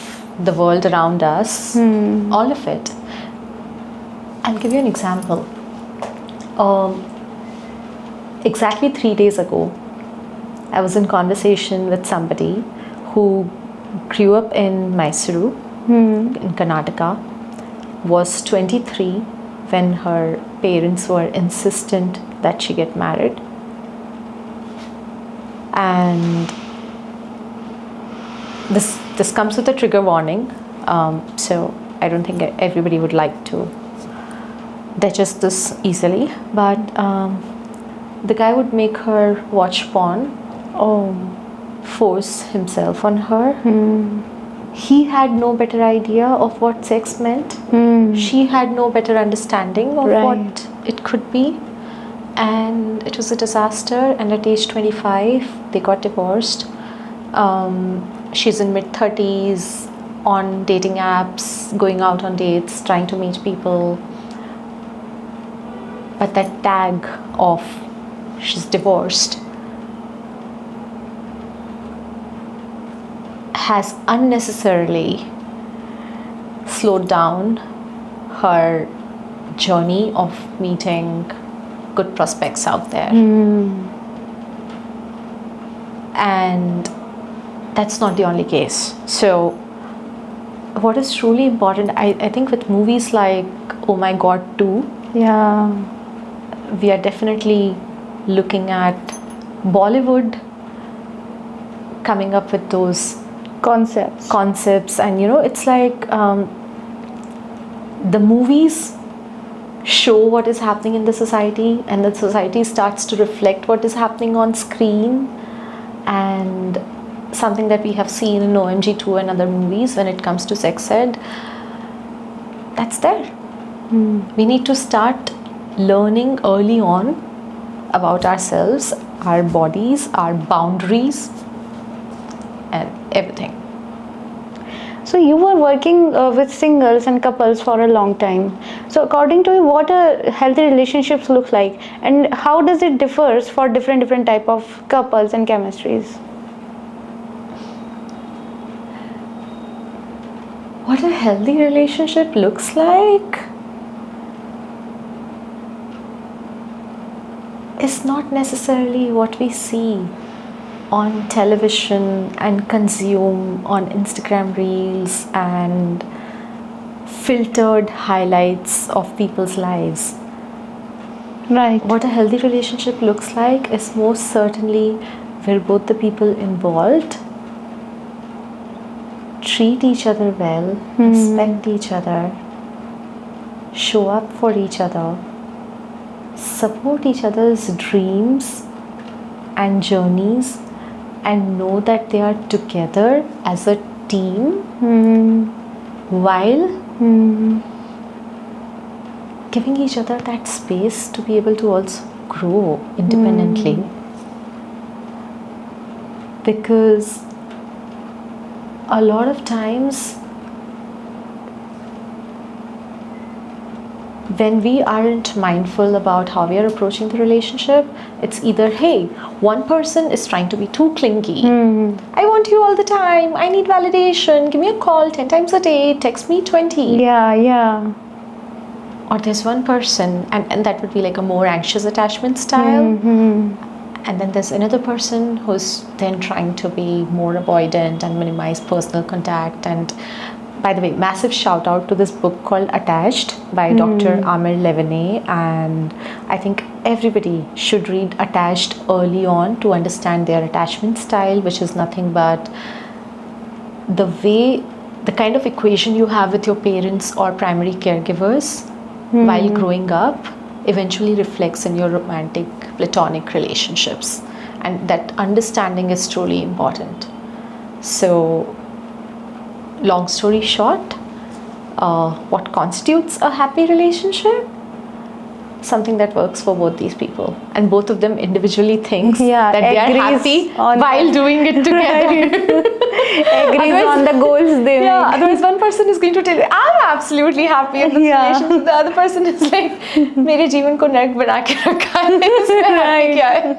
the world around us, all of it. I'll give you an example. Exactly 3 days ago, I was in conversation with somebody who grew up in Mysuru, in Karnataka, was 23 when her parents were insistent that she get married. And this comes with a trigger warning, so I don't think everybody would like to digest this easily, but the guy would make her watch porn, force himself on her. He had no better idea of what sex meant. She had no better understanding of Right. what it could be, and it was a disaster. And at age 25 they got divorced. She's in mid-30s, on dating apps, going out on dates, trying to meet people, but that tag of she's divorced has unnecessarily slowed down her journey of meeting good prospects out there. And that's not the only case. So what is truly important, I think with movies like Oh My God 2, Yeah. we are definitely looking at Bollywood coming up with those concepts, and it's like the movies show what is happening in the society, and the society starts to reflect what is happening on screen. And something that we have seen in OMG2 and other movies when it comes to sex ed, that's there. We need to start learning early on about ourselves, our bodies, our boundaries, and everything. So you were working with singles and couples for a long time. So according to you, what a healthy relationships looks like, and how does it differs for different type of couples and chemistries? What a healthy relationship looks like is not necessarily what we see on television and consume on Instagram reels and filtered highlights of people's lives. Right. What a healthy relationship looks like is most certainly where both the people involved treat each other well, respect each other, show up for each other, support each other's dreams and journeys, and know that they are together as a team while giving each other that space to be able to also grow independently. Because a lot of times when we aren't mindful about how we are approaching the relationship, it's either, hey, one person is trying to be too clingy. I want you all the time. I need validation. Give me a call 10 times a day. Text me 20. Yeah. Or there's one person, and that would be like a more anxious attachment style. And then there's another person who's then trying to be more avoidant and minimize personal contact. And by the way, massive shout out to this book called Attached by Dr. Amir Levinay, and I think everybody should read Attached early on to understand their attachment style, which is nothing but the kind of equation you have with your parents or primary caregivers while growing up eventually reflects in your romantic platonic relationships, and that understanding is truly important. So long story short, what constitutes a happy relationship? Something that works for both these people, and both of them individually thinks that they are happy while doing it together. Agrees on the goals they make. Otherwise one person is going to tell you, I'm absolutely happy in this relationship. The other person is like, मेरे जीवन को नरक बना के रखा है, इसमें happy क्या है?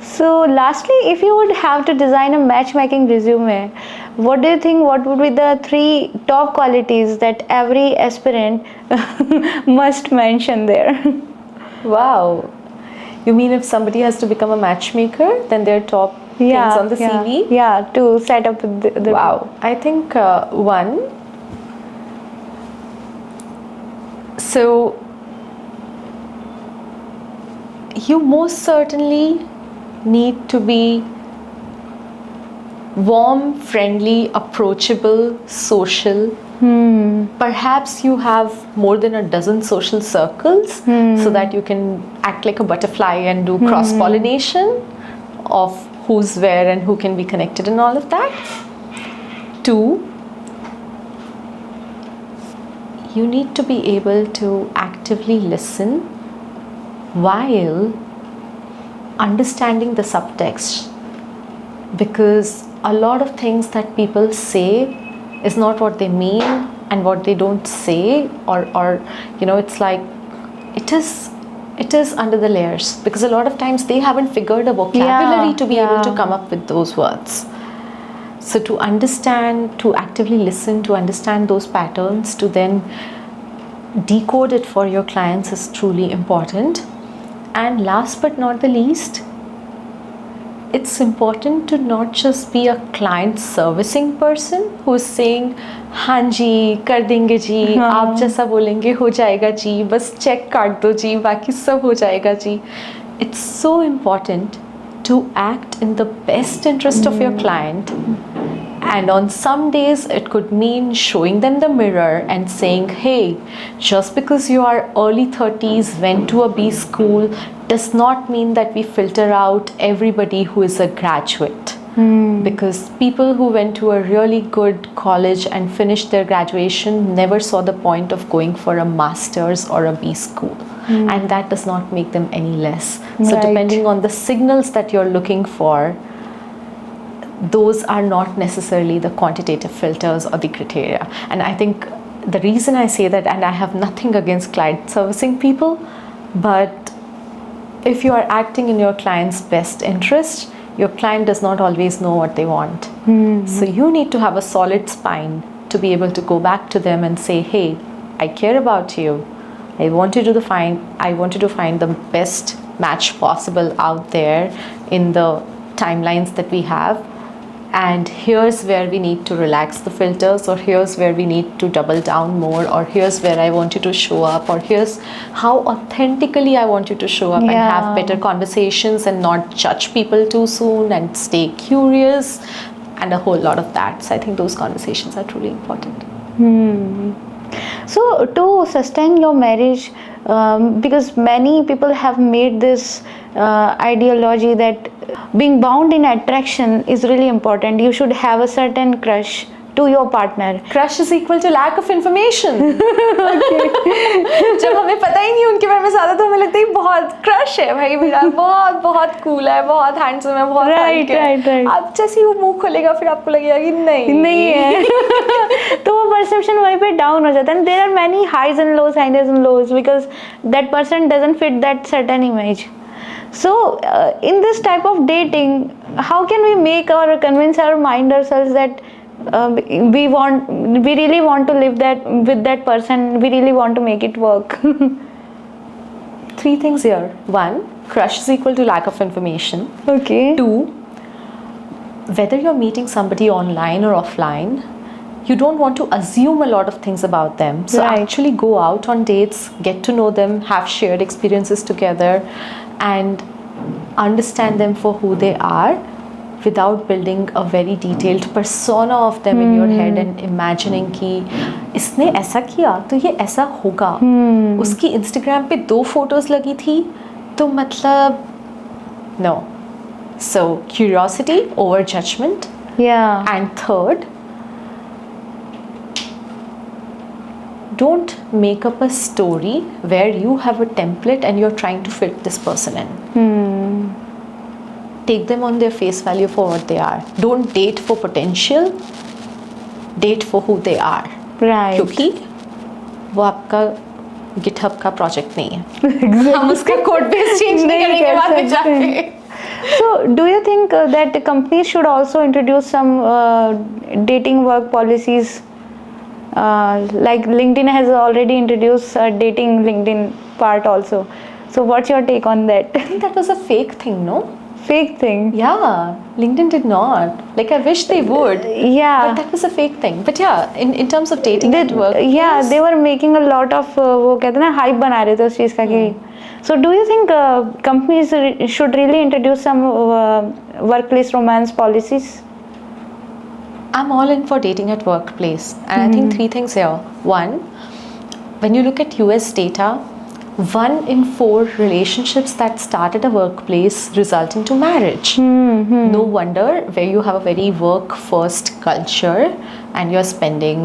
So lastly, if you would have to design a matchmaking resume, what do you think, what would be the 3 top qualities that every aspirant must mention there? Wow. You mean if somebody has to become a matchmaker, then their top things on the CV? Yeah, to set up the Wow. I think one, so you most certainly need to be warm, friendly, approachable, social. Perhaps you have more than a dozen social circles so that you can act like a butterfly and do cross-pollination of who's where and who can be connected and all of that. 2, you need to be able to actively listen while understanding the subtext, because a lot of things that people say is not what they mean, and what they don't say, or it's like it is under the layers, because a lot of times they haven't figured a vocabulary to be able to come up with those words. So to understand, to actively listen, to understand those patterns, to then decode it for your clients is truly important. And last but not the least, it's important to not just be a client servicing person who's saying, हाँ जी कर देंगे जी, आप जैसा बोलेंगे हो जाएगा जी, बस check काट दो जी, बाकी सब हो जाएगा जी. It's so important to act in the best interest of your client And on some days, it could mean showing them the mirror and saying, hey, just because you are early 30s, went to a B school, does not mean that we filter out everybody who is a graduate. Because people who went to a really good college and finished their graduation never saw the point of going for a master's or a B school. And that does not make them any less. So Right. depending on the signals that you're looking for, those are not necessarily the quantitative filters or the criteria. And I think the reason I say that, and I have nothing against client servicing people, but if you are acting in your client's best interest, your client does not always know what they want. So you need to have a solid spine to be able to go back to them and say, hey, I care about you. I want you to find the best match possible out there in the timelines that we have. And here's where we need to relax the filters, or here's where we need to double down more, or here's where I want you to show up, or here's how authentically I want you to show up and have Yeah. better conversations and not judge people too soon and stay curious and a whole lot of that. So I think those conversations are truly important. So to sustain your marriage, because many people have made this ideology that being bound in attraction is really important. You should have a certain crush to your partner. Crush is equal to lack of information. जब हमें पता ही नहीं उनके बारे में ज़्यादा, तो हमें लगता है बहुत क्रश है भाई मेरा, बहुत बहुत कूल है, बहुत हैंडसम है, बहुत Right, right, right. अब जैसे ही वो मुंह खोलेगा फिर आपको लगेगा कि नहीं है तो वो परसेप्शन वहीं पे डाउन हो जाता है. There are many highs and lows, highs and lows, because that person doesn't fit that certain image. So in this type of dating, how can we make or convince our mind ourselves that we really want to live that with that person, we really want to make it work? Three things here. One, crush is equal to lack of information. Okay. Two, whether you're meeting somebody online or offline, you don't want to assume a lot of things about them. So Right. actually go out on dates, get to know them, have shared experiences together, and understand them for who they are without building a very detailed persona of them in your head and imagining कि इसने ऐसा किया तो ये ऐसा होगा, उसकी Instagram पे 2 photos लगी थी तो मतलब no. So curiosity over judgment. Yeah. And third, don't make up a story where you have a template and you're trying to fit this person in. Take them on their face value for what they are. Don't date for potential, date for who they are. Right. क्योंकि वो आपका GitHub का project नहीं है. हम उसका code base change नहीं नहीं करेंगे कर बाद में सकते. जाके. So do you think that companies should also introduce some dating work policies? Like LinkedIn has already introduced a dating LinkedIn part also. So what's your take on that? I think that was a fake thing, no? Fake thing. Yeah, LinkedIn did not. Like I wish they would. Yeah. But that was a fake thing. But yeah, in terms of dating They, at work. yeah, they were making a lot of वो कहते हैं ना hype बना रहे थे उस चीज़ का कि. So do you think companies should really introduce some workplace romance policies? I'm all in for dating at workplace. And I think 3 things here. One, when you look at US data, 1 in 4 relationships that start at a workplace result into marriage. No wonder, where you have a very work first culture and you're spending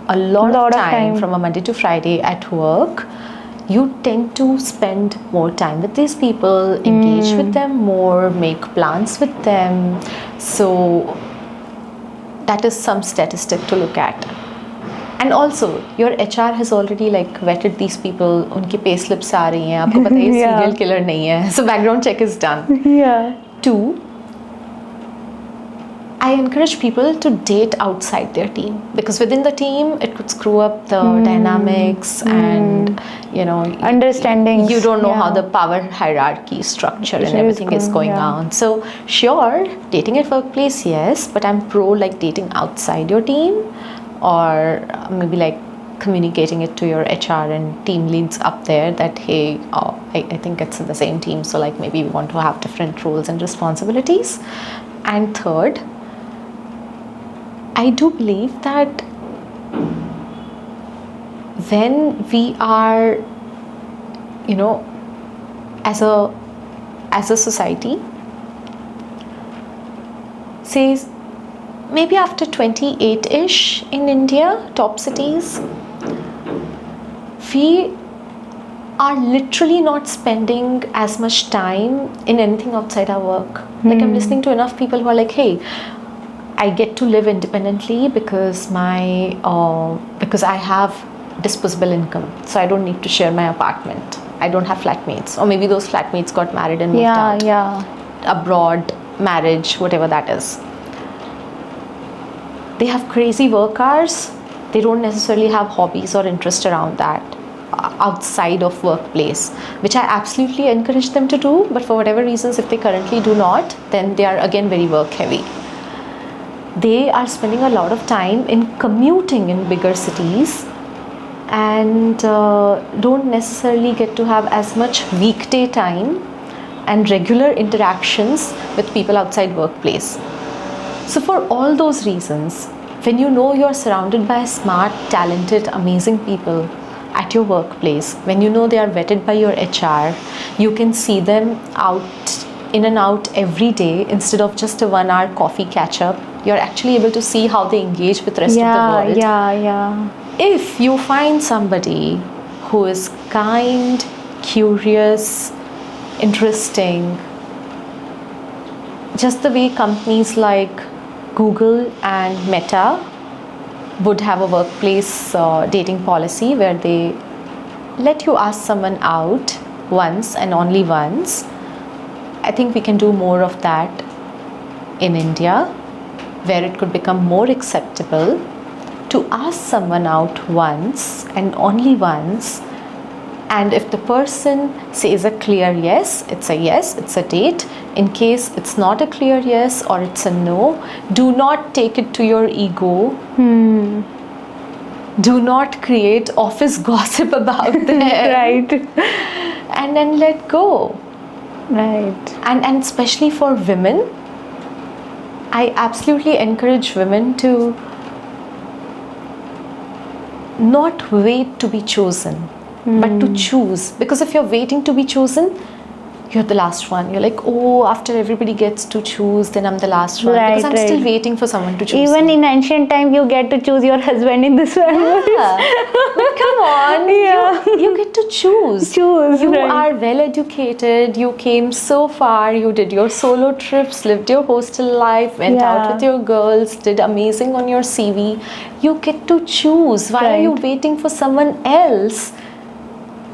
a lot of time from a Monday to Friday at work, you tend to spend more time with these people, engage with them more, make plans with them. So that is some statistic to look at. And also, your HR has already like vetted these people. उनके pay slips आ रही हैं, आपको पता है ये Yeah. serial killer नहीं है. So background check is done. Yeah. 2, I encourage people to date outside their team, because within the team it could screw up the dynamics and you know Understandings, you don't know how yeah. the power hierarchy structure and Is everything is going yeah. on. So sure, dating at workplace, yes, but I'm pro like dating outside your team, or maybe like communicating it to your HR and team leads up there that hey, I think it's in the same team, so like maybe we want to have different roles and responsibilities. And third, I do believe that when we are, as a society, says maybe after 28-ish in India, top cities, we are literally not spending as much time in anything outside our work. Like, I'm listening to enough people who are like, hey, I get to live independently because I have disposable income, so I don't need to share my apartment. I don't have flatmates, or maybe those flatmates got married and moved out abroad, marriage, whatever that is. They have crazy work hours. They don't necessarily have hobbies or interest around that outside of workplace, which I absolutely encourage them to do. But for whatever reasons, if they currently do not, then they are again very work heavy. They are spending a lot of time in commuting in bigger cities and don't necessarily get to have as much weekday time and regular interactions with people outside workplace. So for all those reasons, when you know you're surrounded by smart, talented, amazing people at your workplace, when you know they are vetted by your HR, you can see them in and out every day instead of just a 1 hour coffee catch up. You're actually able to see how they engage with the rest of the world. If you find somebody who is kind, curious, interesting, just the way companies like Google and Meta would have a workplace dating policy where they let you ask someone out once and only once, I think we can do more of that in India, where it could become more acceptable to ask someone out once and only once, and if the person says a clear yes, it's a date. In case it's not a clear yes or it's a no, do not take it to your ego. Do not create office gossip about them. Right. And then let go. Right. And especially for women, I absolutely encourage women to not wait to be chosen, but to choose. Because if you're waiting to be chosen, you're the last one. You're like, oh, after everybody gets to choose, then I'm the last one. Right, because I'm still waiting for someone to choose Even me. in ancient time, you get to choose your husband in this family. Yeah. But come on. Yeah. You get to choose. You right. are well educated. You came so far. You did your solo trips, lived your hostel life, went out with your girls, did amazing on your CV. You get to choose. Why are you waiting for someone else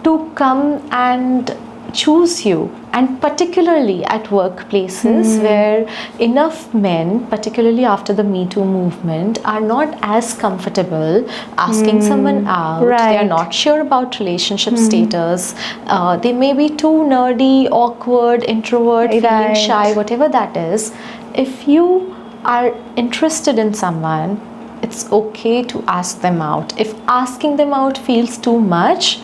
to come and choose you? And particularly at workplaces where enough men, particularly after the Me Too movement, are not as comfortable asking someone out. They are not sure about relationship status. They may be too nerdy, awkward, introvert, feeling shy, whatever that is. If you are interested in someone, it's okay to ask them out. If asking them out feels too much,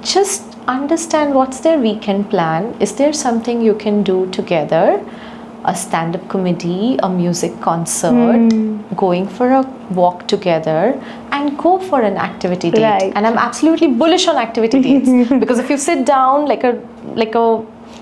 just understand what's their weekend plan. Is there something you can do together? A stand-up comedy, a music concert, going for a walk together, and go for an activity date. And I'm absolutely bullish on activity dates because if you sit down like a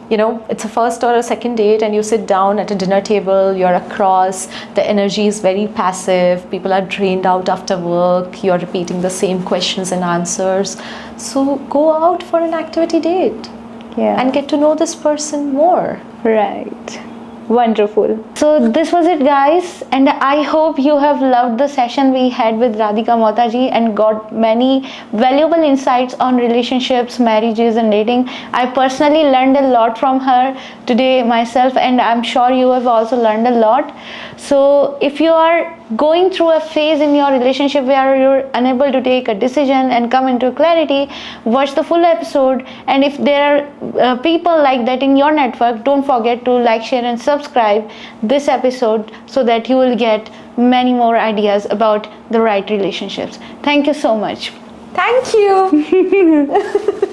it's a first or a second date and you sit down at a dinner table, you're across, the energy is very passive, people are drained out after work, you're repeating the same questions and answers. So go out for an activity date and get to know this person more. Right. Wonderful. So this was it, guys, and I hope you have loved the session we had with Radhika Mohta and got many valuable insights on relationships, marriages and dating. I personally learned a lot from her today myself, and I'm sure you have also learned a lot. So if you are going through a phase in your relationship where you're unable to take a decision and come into clarity, watch the full episode. And if there are people like that in your network, don't forget to like, share and subscribe this episode so that you will get many more ideas about the right relationships. Thank you so much. Thank you.